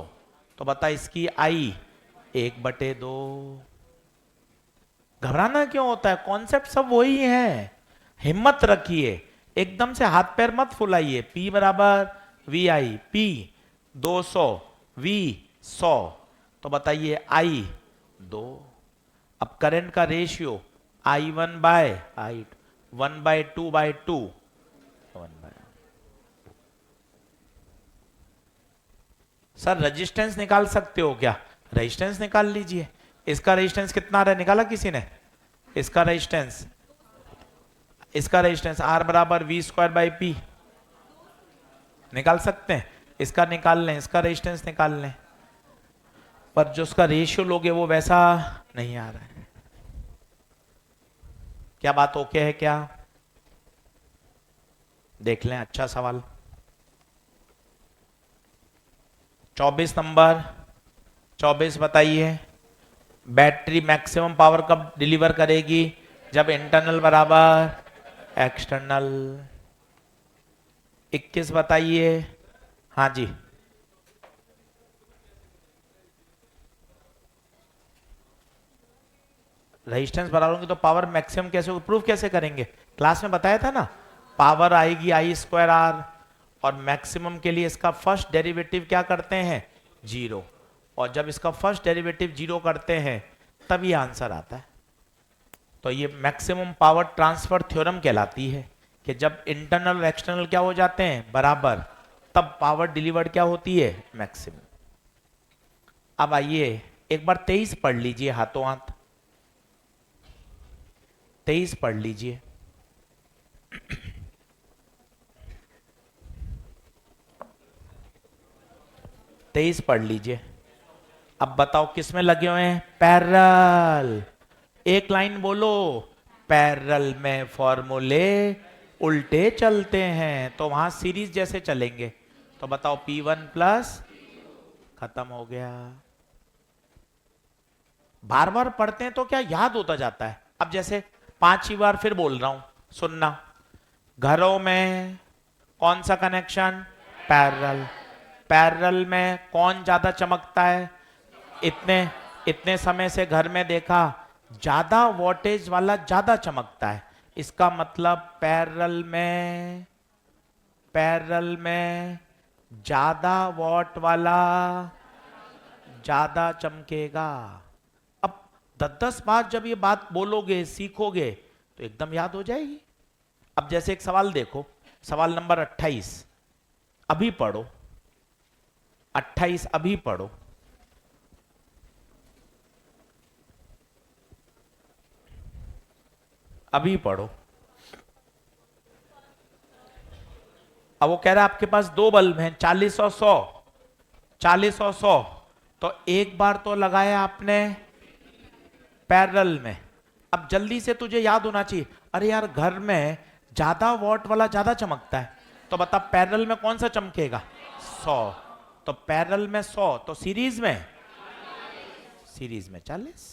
Speaker 1: तो बता इसकी I 1/2। घबराना क्यों होता है, कॉन्सेप्ट सब वही है। हिम्मत रखिए, एकदम से हाथ पैर मत फुलाइए। P बराबर VI, P 200, V 100, तो बताइए I 2। अब करंट का ratio I1 by I, 1/2/2, 1/2। Sir resistance निकाल सकते हो क्या, रेजिस्टेंस निकाल लीजिए। इसका रेजिस्टेंस कितना आ रहा है, निकाला किसी ने, इसका रेजिस्टेंस, इसका रेजिस्टेंस R बराबर V स्क्वायर बाई P, निकाल सकते हैं। इसका निकाल लें, इसका रेजिस्टेंस निकाल लें, पर जो उसका रेशियो लोगे वो वैसा नहीं आ रहा है। क्या बात ओके है क्या, देख लें। अच्छा सवाल 24 नंबर। 24 बताइए, बैटरी मैक्सिमम पावर कब डिलीवर करेगी, जब इंटरनल बराबर एक्सटर्नल। 21 बताइए, हाँ जी, रेजिस्टेंस बराबर होंगे तो पावर मैक्सिमम कैसे प्रूफ कैसे करेंगे, क्लास में बताया था ना। पावर आएगी I स्क्वायर R, और मैक्सिमम के लिए इसका फर्स्ट डेरिवेटिव क्या करते हैं, 0, और जब इसका फर्स्ट डेरिवेटिव 0 करते हैं तब ये आंसर आता है। तो ये मैक्सिमम पावर ट्रांसफर थ्योरम कहलाती है, कि जब इंटरनल और एक्सटर्नल क्या हो जाते हैं बराबर, तब पावर डिलीवर्ड क्या होती है, मैक्सिमम। अब आइए एक बार 23 पढ़ लीजिए हाथों हाथ। 23 पढ़ लीजिए। तेईस पढ़ लीजिए। अब बताओ किस में लगे हुए हैं? पैरेलल। एक लाइन बोलो। पैरेलल में फॉर्मूले उल्टे चलते हैं तो वहां सीरीज जैसे चलेंगे। तो बताओ P1 प्लस, खत्म हो गया। बार बार पढ़ते हैं तो क्या याद होता जाता है। अब जैसे 5 बार फिर बोल रहा हूं, सुनना। घरों में कौन सा कनेक्शन? पैरेलल। पैरेलल में कौन ज्यादा चमकता है? इतने इतने समय से घर में देखा, ज्यादा वोल्टेज वाला ज्यादा चमकता है। इसका मतलब पैरेलल में ज्यादा वॉट वाला ज्यादा चमकेगा। अब 10-10 बार जब ये बात बोलोगे, सीखोगे, तो एकदम याद हो जाएगी। अब जैसे एक सवाल देखो, सवाल नंबर 28 अभी पढ़ो। 28 अभी पढ़ो। अभी पढ़ो। अब वो कह रहा है आपके पास 2 बल्ब हैं, 40 और 100। 40 और 100 तो एक बार तो लगाया आपने पैरेलल में। अब जल्दी से तुझे याद होना चाहिए, अरे यार घर में ज्यादा वॉट वाला ज्यादा चमकता है, तो बता पैरेलल में कौन सा चमकेगा? 100। तो पैरेलल में 100, तो सीरीज में 40।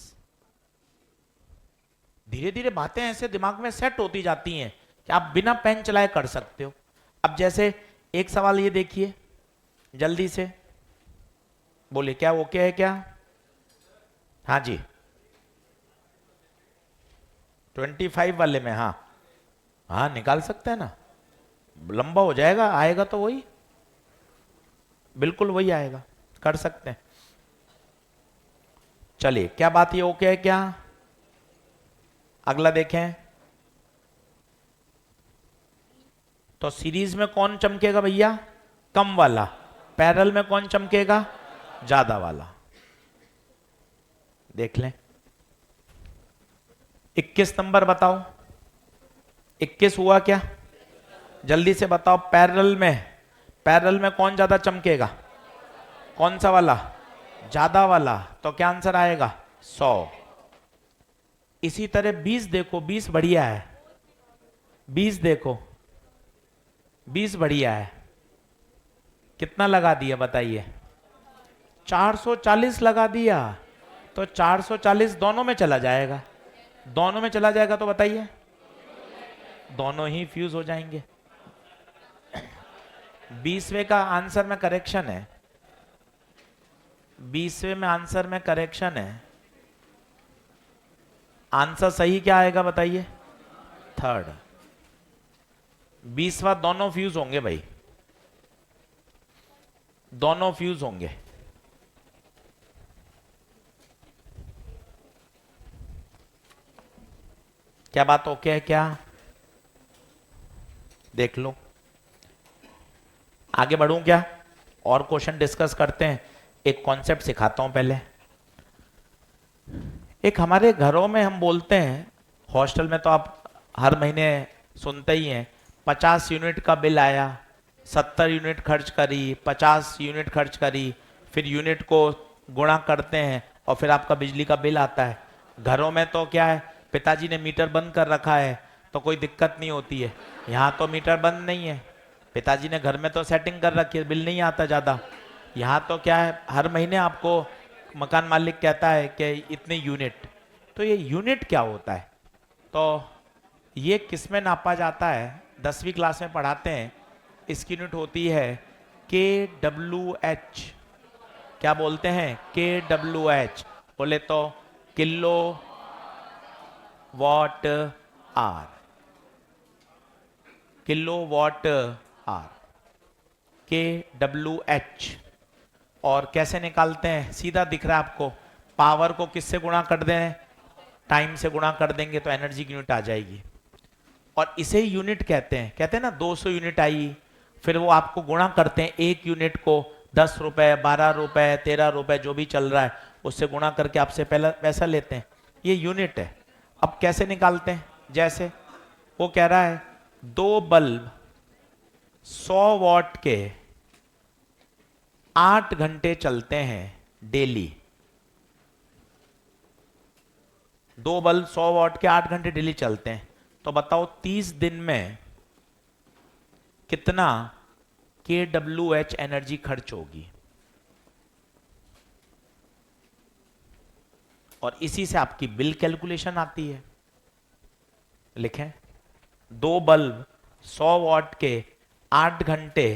Speaker 1: धीरे धीरे बातें ऐसे दिमाग में सेट होती जाती हैं कि आप बिना पेन चलाए कर सकते हो। अब जैसे एक सवाल ये देखिए, जल्दी से बोलिए, क्या ओके है क्या? हाँ जी, 25 वाले में। हाँ हाँ, निकाल सकते हैं ना, लंबा हो जाएगा, आएगा तो वही, बिल्कुल वही आएगा, कर सकते हैं। चलिए, क्या बात ये ओके है क्या? अगला देखें। तो सीरीज में कौन चमकेगा भैया? कम वाला। पैरेलल में कौन चमकेगा? ज्यादा वाला। देख लें। 21 नंबर बताओ। 21 हुआ क्या? जल्दी से बताओ। पैरेलल में कौन ज्यादा चमकेगा? कौन सा वाला? ज्यादा वाला। तो क्या आंसर आएगा? 100। इसी तरह 20 देखो, 20 बढ़िया है। 20 देखो, 20 बढ़िया है। कितना लगा दिया बताइए? 440 लगा दिया। तो 440 दोनों में चला जाएगा। दोनों में चला जाएगा तो बताइए, दोनों ही फ्यूज हो जाएंगे। 20वें का आंसर में करेक्शन है। 20वें में आंसर में करेक्शन है। आंसर सही क्या आएगा बताइए? थर्ड। 20वां दोनों फ्यूज होंगे भाई, दोनों फ्यूज होंगे। क्या बात ओके है क्या? देख लो। आगे बढ़ूं क्या? और क्वेश्चन डिस्कस करते हैं। एक कॉन्सेप्ट सिखाता हूं पहले। एक हमारे घरों में हम बोलते हैं, हॉस्टल में तो आप हर महीने सुनते ही हैं, 50 यूनिट का बिल आया, 70 यूनिट खर्च करी, 50 यूनिट खर्च करी, फिर यूनिट को गुणा करते हैं और फिर आपका बिजली का बिल आता है। घरों में तो क्या है, पिताजी ने मीटर बंद कर रखा है तो कोई दिक्कत नहीं होती है। यहाँ तो मीटर बंद नहीं है, पिताजी ने घर में तो सेटिंग कर रखी है, बिल नहीं आता ज़्यादा। यहाँ तो क्या है, हर महीने आपको मकान मालिक कहता है कि इतने यूनिट। तो ये यूनिट क्या होता है? तो ये किस में नापा जाता है? 10वीं क्लास में पढ़ाते हैं। इसकी यूनिट होती है KWH। क्या बोलते हैं? KWH। बोले तो kilo watt hour. Kilo watt hour, KWH। और कैसे निकालते हैं? सीधा दिख रहा है आपको। पावर को किससे गुणा कर दें? टाइम से गुणा कर देंगे तो एनर्जी की यूनिट आ जाएगी। और इसे यूनिट कहते हैं ना, 200 यूनिट आई, फिर वो आपको गुणा करते हैं एक यूनिट को 10 रुपए, 12 रुपए, 13 रुपए, जो भी चल रहा है उससे गुणा करके आपसे पहला पैसा लेते हैं। ये यूनिट है। अब कैसे निकालते हैं? जैसे वो कह रहा है 2 बल्ब 100 वॉट के 8 घंटे चलते हैं डेली। 2 बल्ब 100 वॉट के 8 घंटे डेली चलते हैं, तो बताओ 30 दिन में कितना kWh एनर्जी खर्च होगी। और इसी से आपकी बिल कैलकुलेशन आती है। लिखें 2 बल्ब 100 वॉट के 8 घंटे,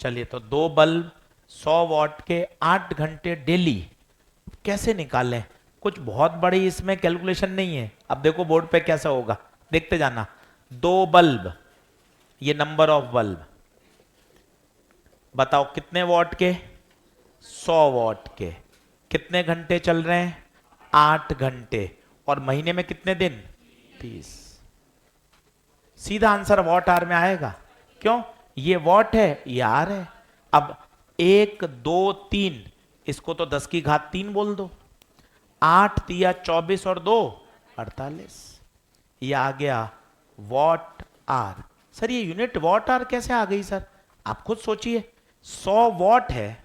Speaker 1: चलिए तो 2 बल्ब 100 वॉट के 8 घंटे डेली कैसे निकालें। कुछ बहुत बड़ी इसमें कैलकुलेशन नहीं है। अब देखो बोर्ड पे कैसा होगा, देखते जाना। 2 बल्ब, ये नंबर ऑफ बल्ब, बताओ कितने वॉट के, 100 वॉट के, कितने घंटे चल रहे हैं, 8 घंटे, और महीने में कितने दिन, 30। सीधा आंसर वॉट आर में आएगा। क्यों, ये वॉट है, ये आर है। अब 1 2 3, इसको तो 10 की घात 3 बोल दो। 8 तिया 24 और 2 48, ये आ गया वॉट आर। सर ये यूनिट वॉट आर कैसे आ गई सर, आप खुद सोचिए। 100 वॉट है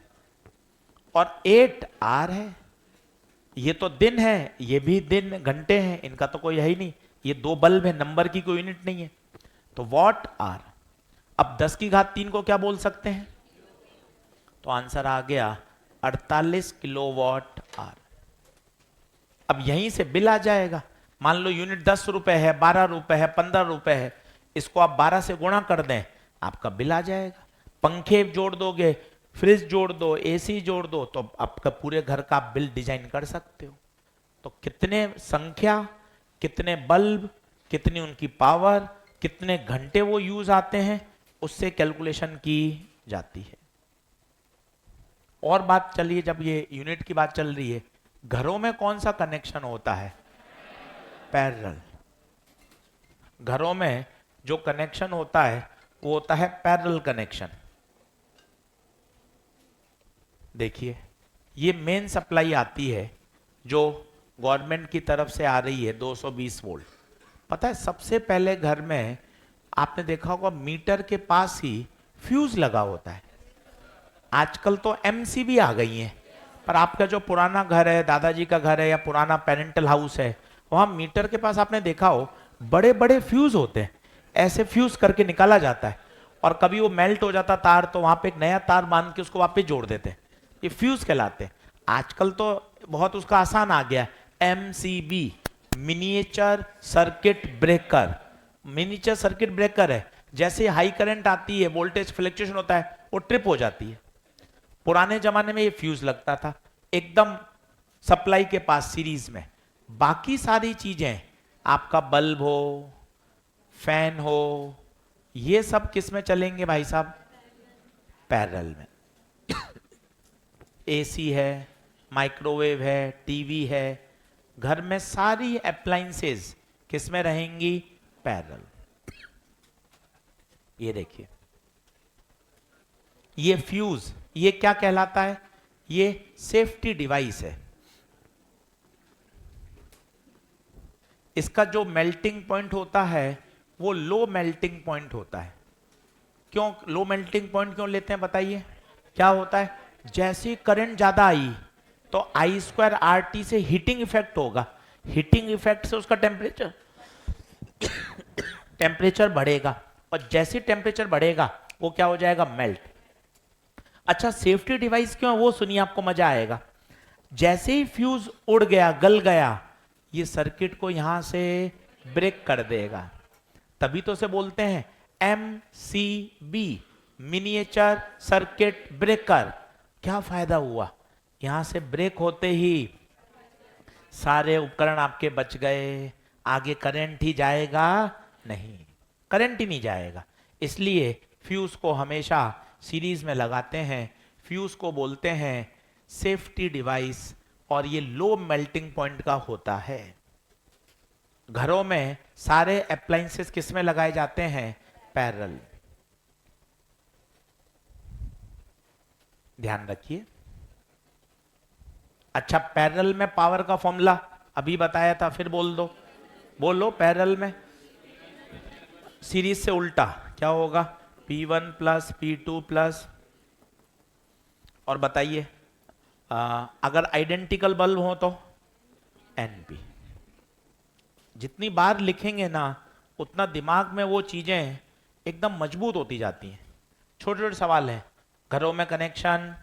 Speaker 1: और 8 आर है। ये तो दिन है, ये भी दिन घंटे हैं, इनका तो कोई है ही नहीं। ये 2 बल्ब है, नंबर की कोई यूनिट नहीं है। तो वॉट आर। अब 10 की घात 3 को क्या बोल सकते हैं, तो आंसर आ गया 48 किलोवाट आर। अब यहीं से बिल आ जाएगा। मान लो यूनिट 10 रुपए है, 12 रुपए है, 15 रुपए है, इसको आप 12 से गुणा कर दें, आपका बिल आ जाएगा। पंखे जोड़ दोगे, फ्रिज जोड़ दो, एसी जोड़ दो, तो आपका पूरे घर का आप बिल डिजाइन कर सकते हो। तो कितने संख्या, कितने बल्ब, कितनी उनकी पावर, कितने घंटे वो यूज आते हैं, उससे कैलकुलेशन की जाती है। और बात चलिए, जब ये यूनिट की बात चल रही है, घरों में कौन सा कनेक्शन होता है, पैरेलल। घरों में जो कनेक्शन होता है वो होता है पैरेलल कनेक्शन। देखिए ये मेन सप्लाई आती है जो गवर्नमेंट की तरफ से आ रही है 220 वोल्ट। पता है सबसे पहले घर में आपने देखा होगा मीटर के पास ही फ्यूज लगा होता है। आजकल तो एमसीबी आ गई हैं, पर आपका जो पुराना घर है, दादाजी का घर है या पुराना पेरेंटल हाउस है, वहां मीटर के पास आपने देखा हो बड़े बड़े फ्यूज होते हैं। ऐसे फ्यूज करके निकाला जाता है, और कभी वो मेल्ट हो जाता तार, तो वहां पे एक नया तार बांध के उसको वापस जोड़ देते हैं। ये फ्यूज कहलाते हैं। आजकल तो बहुत उसका आसान आ गया, MCB, miniature circuit breaker. Miniature circuit breaker है, जैसे हाई करंट आती है, वोल्टेज फ्लक्चुएशन होता है, वो ट्रिप हो जाती है। पुराने जमाने में ये फ्यूज लगता था एकदम सप्लाई के पास सीरीज में। बाकी सारी चीजें, आपका बल्ब हो, फैन हो, ये सब किस में चलेंगे भाई साहब, पैरेलल में। एसी है, माइक्रोवेव है, टीवी है, घर में सारी अप्लायंसेस किस में रहेंगी, पैरेलल। ये देखिए ये फ्यूज, ये क्या कहलाता है, ये सेफ्टी डिवाइस है। इसका जो मेल्टिंग पॉइंट होता है वो लो मेल्टिंग पॉइंट होता है। क्यों लो मेल्टिंग पॉइंट क्यों लेते हैं बताइए, क्या होता है, जैसे करंट ज्यादा आई तो I²RT से हीटिंग इफेक्ट होगा। हीटिंग इफेक्ट से उसका टेम्परेचर टेम्परेचर बढ़ेगा, और जैसे टेम्परेचर बढ़ेगा वो क्या हो जाएगा, मेल्ट। अच्छा सेफ्टी डिवाइस क्यों है वो सुनिए, आपको मजा आएगा। जैसे ही फ्यूज उड़ गया, गल गया, ये सर्किट को यहां से ब्रेक कर देगा। तभी तो से बोलते हैं MCB, मिनिएचर सर्किट ब्रेकर। क्या फायदा हुआ, यहां से ब्रेक होते ही सारे उपकरण आपके बच गए। आगे करंट ही जाएगा नहीं, करंट ही नहीं जाएगा। इसलिए फ्यूज को हमेशा सीरीज में लगाते हैं। फ्यूज को बोलते हैं सेफ्टी डिवाइस, और ये लो मेल्टिंग पॉइंट का होता है। घरों में सारे अप्लायंसेस किस में लगाए जाते हैं, पैरेलल। ध्यान रखिए। अच्छा पैरेलल में पावर का फॉर्मूला अभी बताया था, फिर बोल दो, बोलो पैरेलल में सीरीज से उल्टा क्या होगा, P1 प्लस P2 प्लस, और बताइए अगर आइडेंटिकल बल्ब हो तो NP। जितनी बार लिखेंगे ना उतना दिमाग में वो चीजें एकदम मजबूत होती जाती हैं। छोटे छोटे सवाल हैं। घरों में कनेक्शन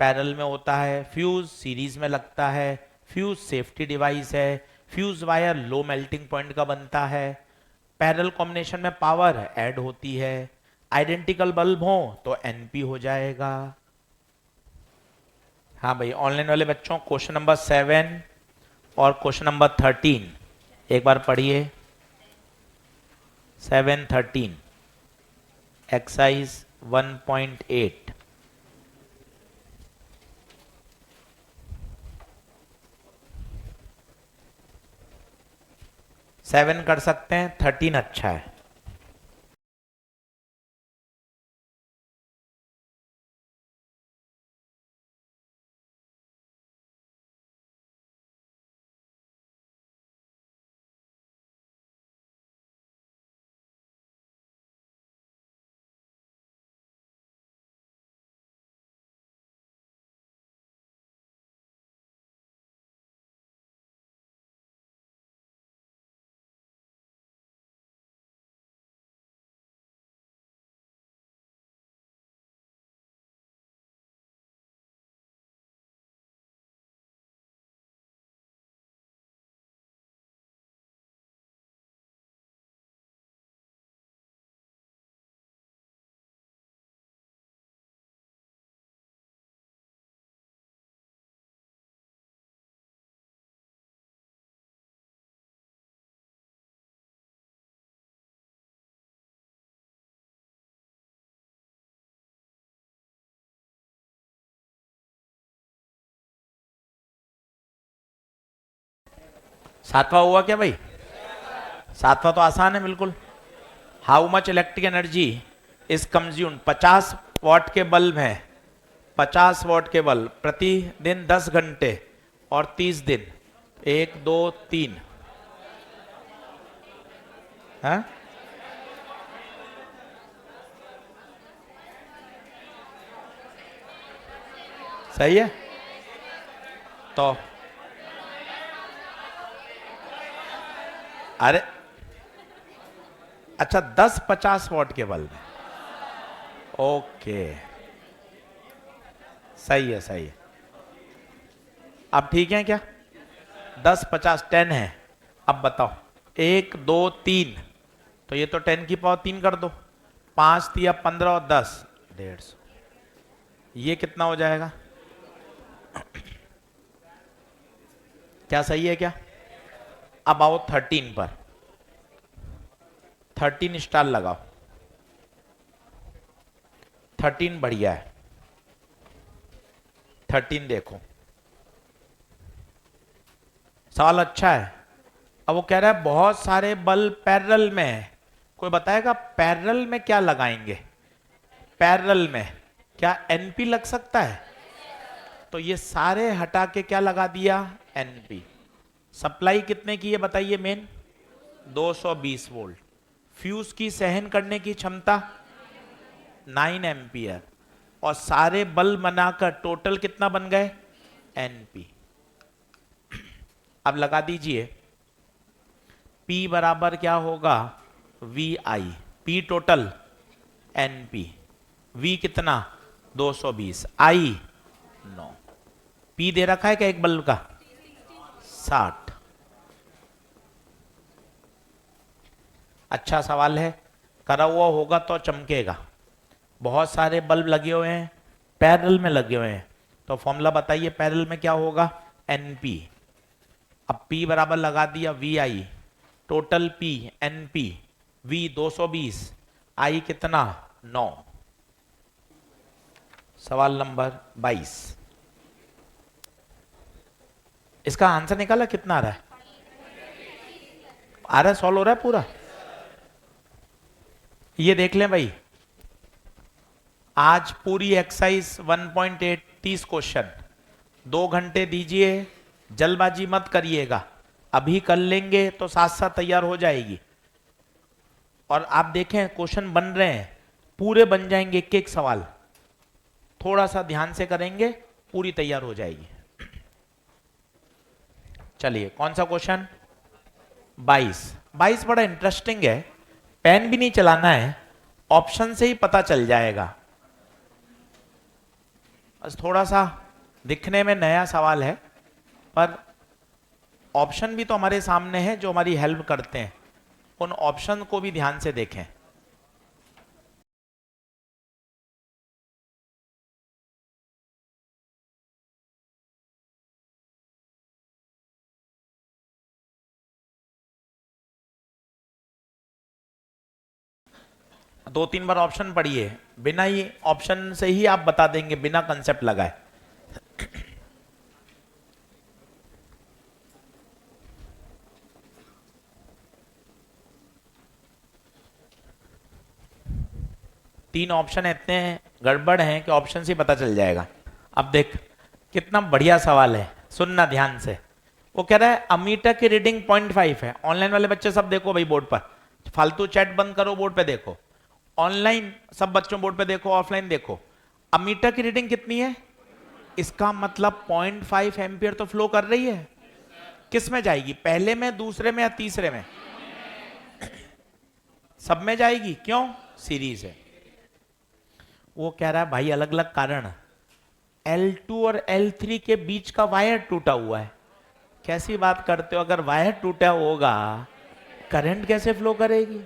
Speaker 1: पैरेलल में होता है, फ्यूज सीरीज में लगता है, फ्यूज सेफ्टी डिवाइस है, fuse wire low melting point का बनता है, पैरेलल कॉम्बिनेशन में पावर ऐड होती है, आइडेंटिकल बल्ब हो तो एनपी हो जाएगा। हाँ भाई, ऑनलाइन वाले बच्चों क्वेश्चन नंबर 7 और क्वेश्चन नंबर 13 एक बार पढ़िए। 7-13 एक्सरसाइज 1.8। सेवन कर सकते हैं, 13 अच्छा है। सातवां हुआ क्या भाई? सातवां तो आसान है बिल्कुल। How much electric energy is consumed, 50 what के बल्ब हैं, 50 वॉट के बल्ब प्रतिदिन 10 घंटे और 30 दिन, 1 2 3 है। सही है। तो अरे अच्छा, 10-50 वॉट के बल्ब है। ओके, सही है सही है। अब ठीक है क्या? 10-50 10 है। अब बताओ, 1 2 3, तो ये तो 10 की पावर 3 कर दो, 5 3 15 और 10 150, ये कितना हो जाएगा? क्या सही है क्या? अब आओ 13 पर, 13 स्टार लगाओ। 13 बढ़िया है। 13 देखो, सवाल अच्छा है। अब वो कह रहा है बहुत सारे बल्ब पैरेलल में है, कोई बताएगा पैरेलल में क्या लगाएंगे? पैरेलल में क्या एनपी लग सकता है? तो ये सारे हटा के क्या लगा दिया? एनपी। सप्लाई कितने की है बताइए? Main 220 volt. फ्यूज की सहन करने की क्षमता 9 एम्पियर, और सारे बल्ब बनाकर टोटल कितना बन गए? एनपी। अब लगा दीजिए, P बराबर क्या होगा? VI। P total, NP। V कितना? 220। I 9। P दे रखा है क्या एक बल्ब का? 60। अच्छा सवाल है, करा हुआ होगा तो चमकेगा। बहुत सारे बल्ब लगे हुए हैं, पैरेलल में लगे हुए हैं, तो फॉर्मूला बताइए पैरेलल में क्या होगा? NP। अब P बराबर लगा दिया VI, total P NP, V 220, I कितना? 9। सवाल नंबर 22, इसका आंसर निकाला कितना आ रहा है? आ रहा है, सॉल्व हो रहा है पूरा। ये देख लें भाई, आज पूरी एक्सरसाइज 1.8 30 क्वेश्चन, 2 घंटे दीजिए, जल्दबाजी मत करिएगा। अभी कर लेंगे तो साथ साथ तैयार हो जाएगी। और आप देखें क्वेश्चन बन रहे हैं, पूरे बन जाएंगे, एक एक सवाल थोड़ा सा ध्यान से करेंगे, पूरी तैयार हो जाएगी। चलिए कौन सा क्वेश्चन? 22। 22 बड़ा इंटरेस्टिंग है, पेन भी नहीं चलाना है, ऑप्शन से ही पता चल जाएगा। बस थोड़ा सा दिखने में नया सवाल है, पर ऑप्शन भी तो हमारे सामने है जो हमारी हेल्प करते हैं, उन ऑप्शन को भी ध्यान से देखें। दो तीन बार ऑप्शन पढ़िए, बिना ही ऑप्शन से ही आप बता देंगे, बिना कंसेप्ट लगाए। तीन ऑप्शन इतने गड़बड़ हैं कि ऑप्शन से पता चल जाएगा। अब देख कितना बढ़िया सवाल है, सुनना ध्यान से। वो कह रहा है अमीटर की रीडिंग 0.5 है। ऑनलाइन वाले बच्चे सब देखो भाई बोर्ड पर, फालतू चैट बंद करो, बोर्ड पे देखो। ऑनलाइन सब बच्चों बोर्ड पे देखो, ऑफलाइन देखो। अमीटर की रीडिंग कितनी है? इसका मतलब 0.5 एम्पियर तो फ्लो कर रही है। किस में जाएगी, पहले में, दूसरे में या तीसरे में? सब में जाएगी। क्यों? सीरीज है। वो कह रहा है भाई अलग अलग कारण, L2 और L3 के बीच का वायर टूटा हुआ है। कैसी बात करते हो, अगर वायर टूटा होगा करंट कैसे फ्लो करेगी?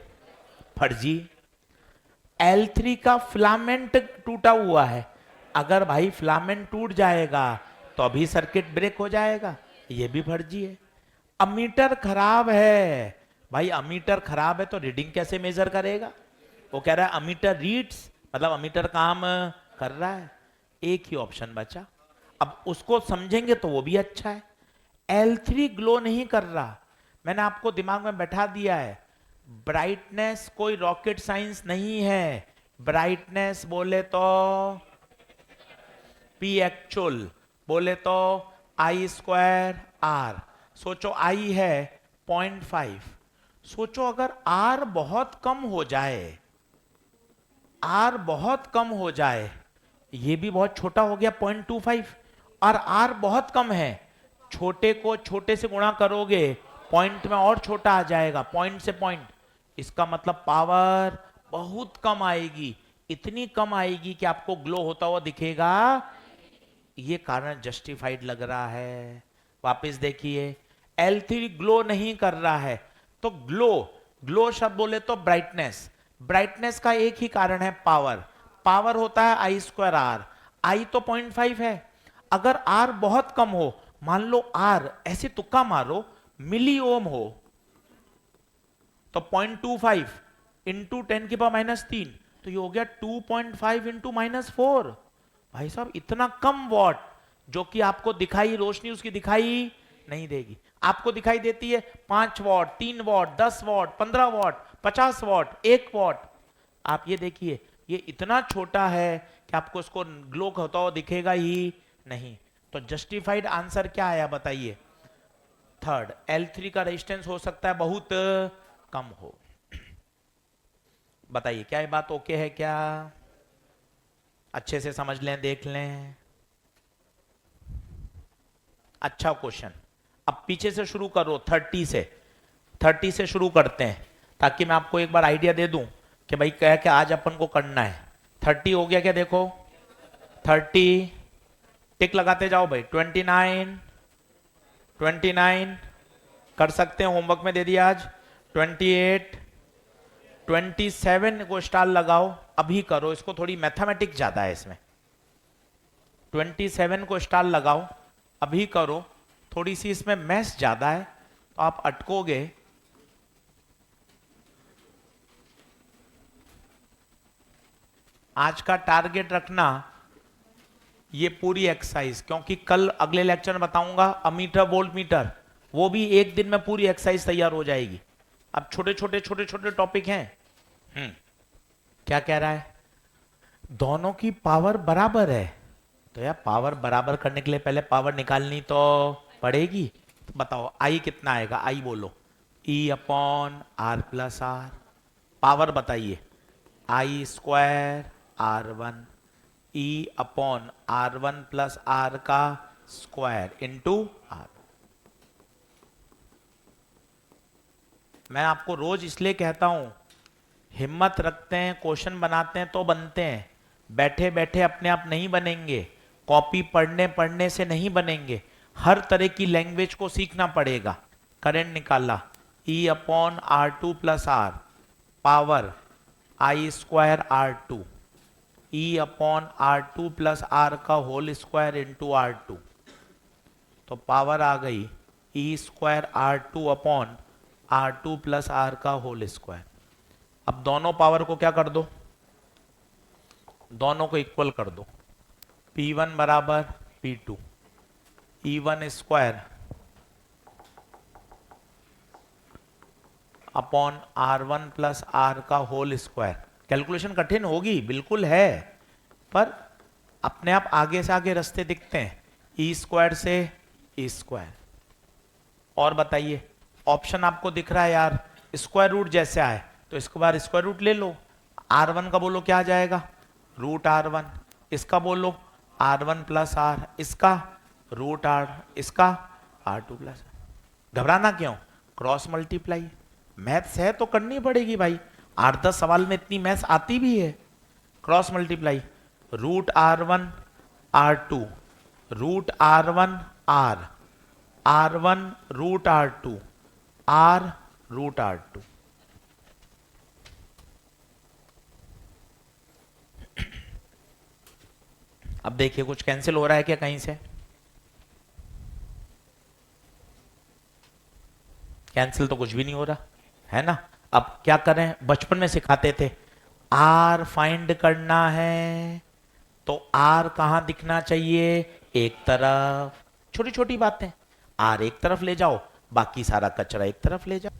Speaker 1: फर्जी। L3 का फिलामेंट टूटा हुआ है, अगर भाई फिलामेंट टूट जाएगा तो अभी सर्किट ब्रेक हो जाएगा, ये भी फर्जी है। अमीटर खराब है, भाई अमीटर खराब है तो रीडिंग कैसे मेजर करेगा? वो कह रहा है अमीटर रीड्स, मतलब अमीटर काम कर रहा है। एक ही ऑप्शन बचा, अब उसको समझेंगे तो वो भी अच्छा है। L3 ग्लो नहीं कर रहा, मैंने आपको दिमाग में बैठा दिया है। ब्राइटनेस कोई रॉकेट साइंस नहीं है, ब्राइटनेस बोले तो P एक्चुअल, बोले तो I²R। सोचो I है 0.5, सोचो अगर R बहुत कम हो जाए, R बहुत कम हो जाए, ये भी बहुत छोटा हो गया 0.25, और R बहुत कम है, छोटे को छोटे से गुणा करोगे पॉइंट में और छोटा आ जाएगा, पॉइंट से पॉइंट। इसका मतलब पावर बहुत कम आएगी, इतनी कम आएगी कि आपको ग्लो होता हुआ दिखेगा। ये कारण जस्टिफाइड लग रहा है। वापस देखिए, L3 ग्लो नहीं कर रहा है, तो ग्लो, ग्लो शब्द बोले तो ब्राइटनेस, ब्राइटनेस का एक ही कारण है पावर, पावर होता है I²R। I तो 0.5 है, अगर R बहुत कम हो, मान लो R ऐसे तुक्का मारो मिली ओम हो, तो 0.25 इंटू 10⁻³ तो ये हो गया 2.5 इंटू -4। भाई साहब इतना कम वॉट, जो कि आपको दिखाई, रोशनी उसकी दिखाई नहीं देगी। आपको दिखाई देती है 5 what, 3 what, 10 what, 15 what, 50 what, 1 what. आप ये देखिए, ये इतना छोटा है कि आपको इसको ग्लो होता हुआ दिखेगा ही नहीं। तो जस्टिफाइड आंसर क्या आया बताइए? थर्ड। L3 का रेजिस्टेंस हो सकता है बहुत कम हो। बताइए क्या ये बात ओके है क्या? अच्छे से समझ लें, देख लें। अच्छा क्वेश्चन, अब पीछे से शुरू करो, 30 से, 30 से शुरू करते हैं, ताकि मैं आपको एक बार आइडिया दे दूं कि भाई क्या क्या आज अपन को करना है। 30 हो गया क्या? देखो 30, टिक लगाते जाओ भाई। 29, 29 कर सकते हैं, होमवर्क में दे दिया आज। 28, 27 को स्टार लगाओ, अभी करो, इसको थोड़ी मैथमेटिक्स ज्यादा है इसमें। 27 को स्टार लगाओ, अभी करो, थोड़ी सी इसमें मैथ्स ज्यादा है तो आप अटकोगे। आज का टारगेट रखना ये पूरी एक्सरसाइज, क्योंकि कल अगले लेक्चर में बताऊंगा अमीटर वोल्ट मीटर, वो भी एक दिन में पूरी एक्सरसाइज तैयार हो जाएगी। अब छोटे छोटे टॉपिक हैं। क्या कह रहा है? दोनों की पावर बराबर है, तो यार पावर बराबर करने के लिए पहले पावर निकालनी तो पड़ेगी। बताओ आई कितना आएगा, आई बोलो। E upon R plus R, power बताइए, I square R one, E upon R one plus R का स्क्वायर इंटू आर। मैं आपको रोज इसलिए कहता हूं, हिम्मत रखते हैं, क्वेश्चन बनाते हैं तो बनते हैं, बैठे बैठे अपने आप नहीं बनेंगे, कॉपी पढ़ने पढ़ने से नहीं बनेंगे, हर तरह की लैंग्वेज को सीखना पड़ेगा। करंट निकाला, E upon R two plus R, power I square R two, E upon R two plus R का whole square into R two, तो पावर आ गई E square R two upon R two plus R का whole square. अब दोनों power को क्या कर दो, दोनों को इक्वल कर दो, P1 बराबर P2, E1 square upon R1 plus R का होल स्क्वायर। कैलकुलेशन कठिन होगी, बिल्कुल है, पर अपने आप आगे से आगे रास्ते दिखते हैं, ई स्क्वायर से ई स्क्वायर। और बताइए, ऑप्शन आपको दिख रहा है यार, स्क्वायर रूट जैसे आए तो इसके बाद स्क्वायर रूट ले लो, R1 का बोलो क्या आ जाएगा, रूट R1, इसका बोलो R1 प्लस आर, इसका रूट आर, इसका R2 प्लस। घबराना क्यों, क्रॉस मल्टीप्लाई, मैथ्स है तो करनी पड़ेगी भाई, 8-10 सवाल में इतनी मैथ्स आती भी है। Cross multiply, root R1 R2, root R1 R, R1 root R2, R root R2। अब देखिए कुछ कैंसिल हो रहा है क्या कहीं से, कैंसिल तो कुछ भी नहीं हो रहा है ना। अब क्या करें, बचपन में सिखाते थे, आर फाइंड करना है तो आर कहां दिखना चाहिए, एक तरफ, छोटी छोटी बातें, आर एक तरफ ले जाओ, बाकी सारा कचरा एक तरफ ले जाओ।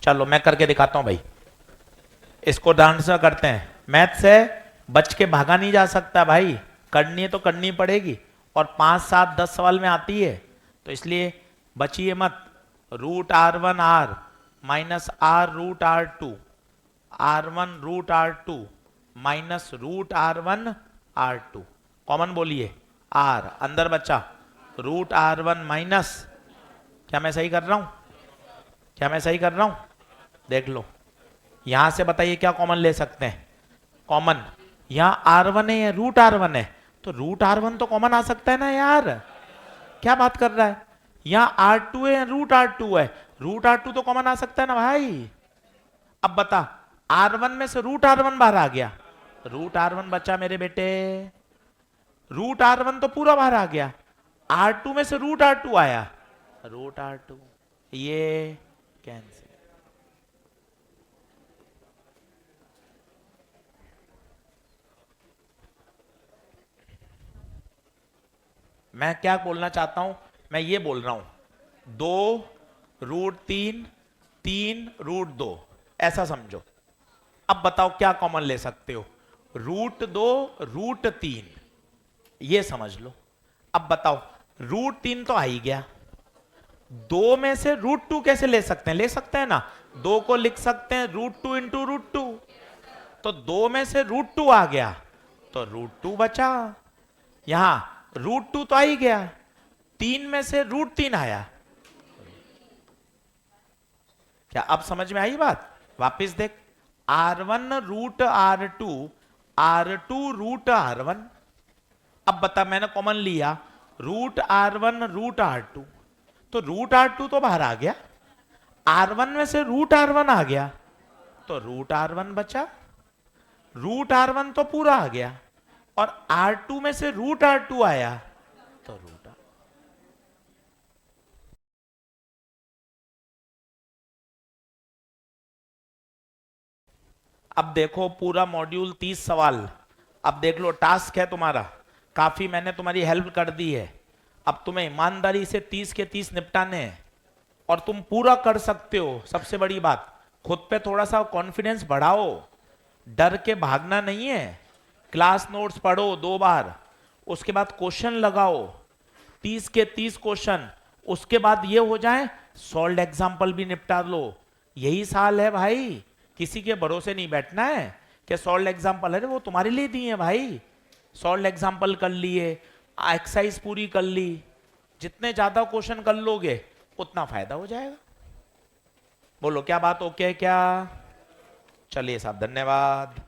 Speaker 1: चलो मैं करके दिखाता हूं भाई, इसको डांस से करते हैं, मैथ से बच के भागा नहीं जा सकता भाई, करनी है तो करनी पड़ेगी, और 5-7-10 सवाल में आती है, तो इसलिए बचिए मत। Root R1 R minus R root R2, R1 root R2 minus root R1 R2, common बोलिए, R अंदर बचा, रूट R1 माइनस, क्या मैं सही कर रहा हूं, क्या मैं सही कर रहा हूं, देख लो, यहां से बताइए क्या कॉमन ले सकते हैं, कॉमन यहां R1 है या रूट R1 है, तो रूट R1 तो कॉमन आ सकता है ना यार, क्या बात कर रहा है, यहां R2 है या रूट R2 है, रूट R2 तो कॉमन आ सकता है ना भाई। अब बता, R1 में से रूट R1 बाहर आ गया, रूट R1 बचा मेरे बेटे, रूट R1 तो पूरा बाहर आ गया, R2 में से रूट R2 आया, रूट R2, ये कैंसिल। मैं क्या बोलना चाहता हूं, मैं ये बोल रहा हूं, 2√3, 3√2, ऐसा समझो। अब बताओ क्या कॉमन ले सकते हो, √2 √3, ये समझ लो। अब बताओ, √3 तो आ ही गया, 2 में से √2 कैसे ले सकते हैं, ले सकते हैं ना, 2 को लिख सकते हैं √2 इंटू √2, तो 2 में से √2 आ गया तो √2 बचा, यहां √2 तो आ ही गया, 3 में से √3 आया, क्या अब समझ में आई बात, वापिस देख, R1 root R2, R2 root R1, अब बता मैंने कॉमन लिया, रूट R1 रूट R2, तो रूट R2 तो बाहर आ गया, R1 में से रूट R1 आ गया तो रूट R1 बचा, रूट R1 तो पूरा आ गया, और R2 में से रूट R2 आया तो रूट। अब देखो पूरा मॉड्यूल 30 सवाल, अब देख लो टास्क है तुम्हारा, काफी मैंने तुम्हारी हेल्प कर दी है, अब तुम्हें ईमानदारी से 30 के 30 निपटाने हैं, और तुम पूरा कर सकते हो। सबसे बड़ी बात, खुद पे थोड़ा सा कॉन्फिडेंस बढ़ाओ, डर के भागना नहीं है, क्लास नोट्स पढ़ो 2 बार, उसके बाद क्वेश्चन लगाओ, 30 के 30 क्वेश्चन, उसके बाद ये हो जाए सॉल्व एग्जाम्पल भी निपटा लो। यही साल है भाई, किसी के भरोसे नहीं बैठना है कि सॉल्व एग्जाम्पल है, वो तुम्हारे लिए दिए हैं भाई। सॉल्व एग्जाम्पल कर लिए, एक्सरसाइज पूरी कर ली, जितने ज्यादा क्वेश्चन कर लोगे उतना फायदा हो जाएगा। बोलो क्या बात ओके है क्या? चलिए साहब, धन्यवाद।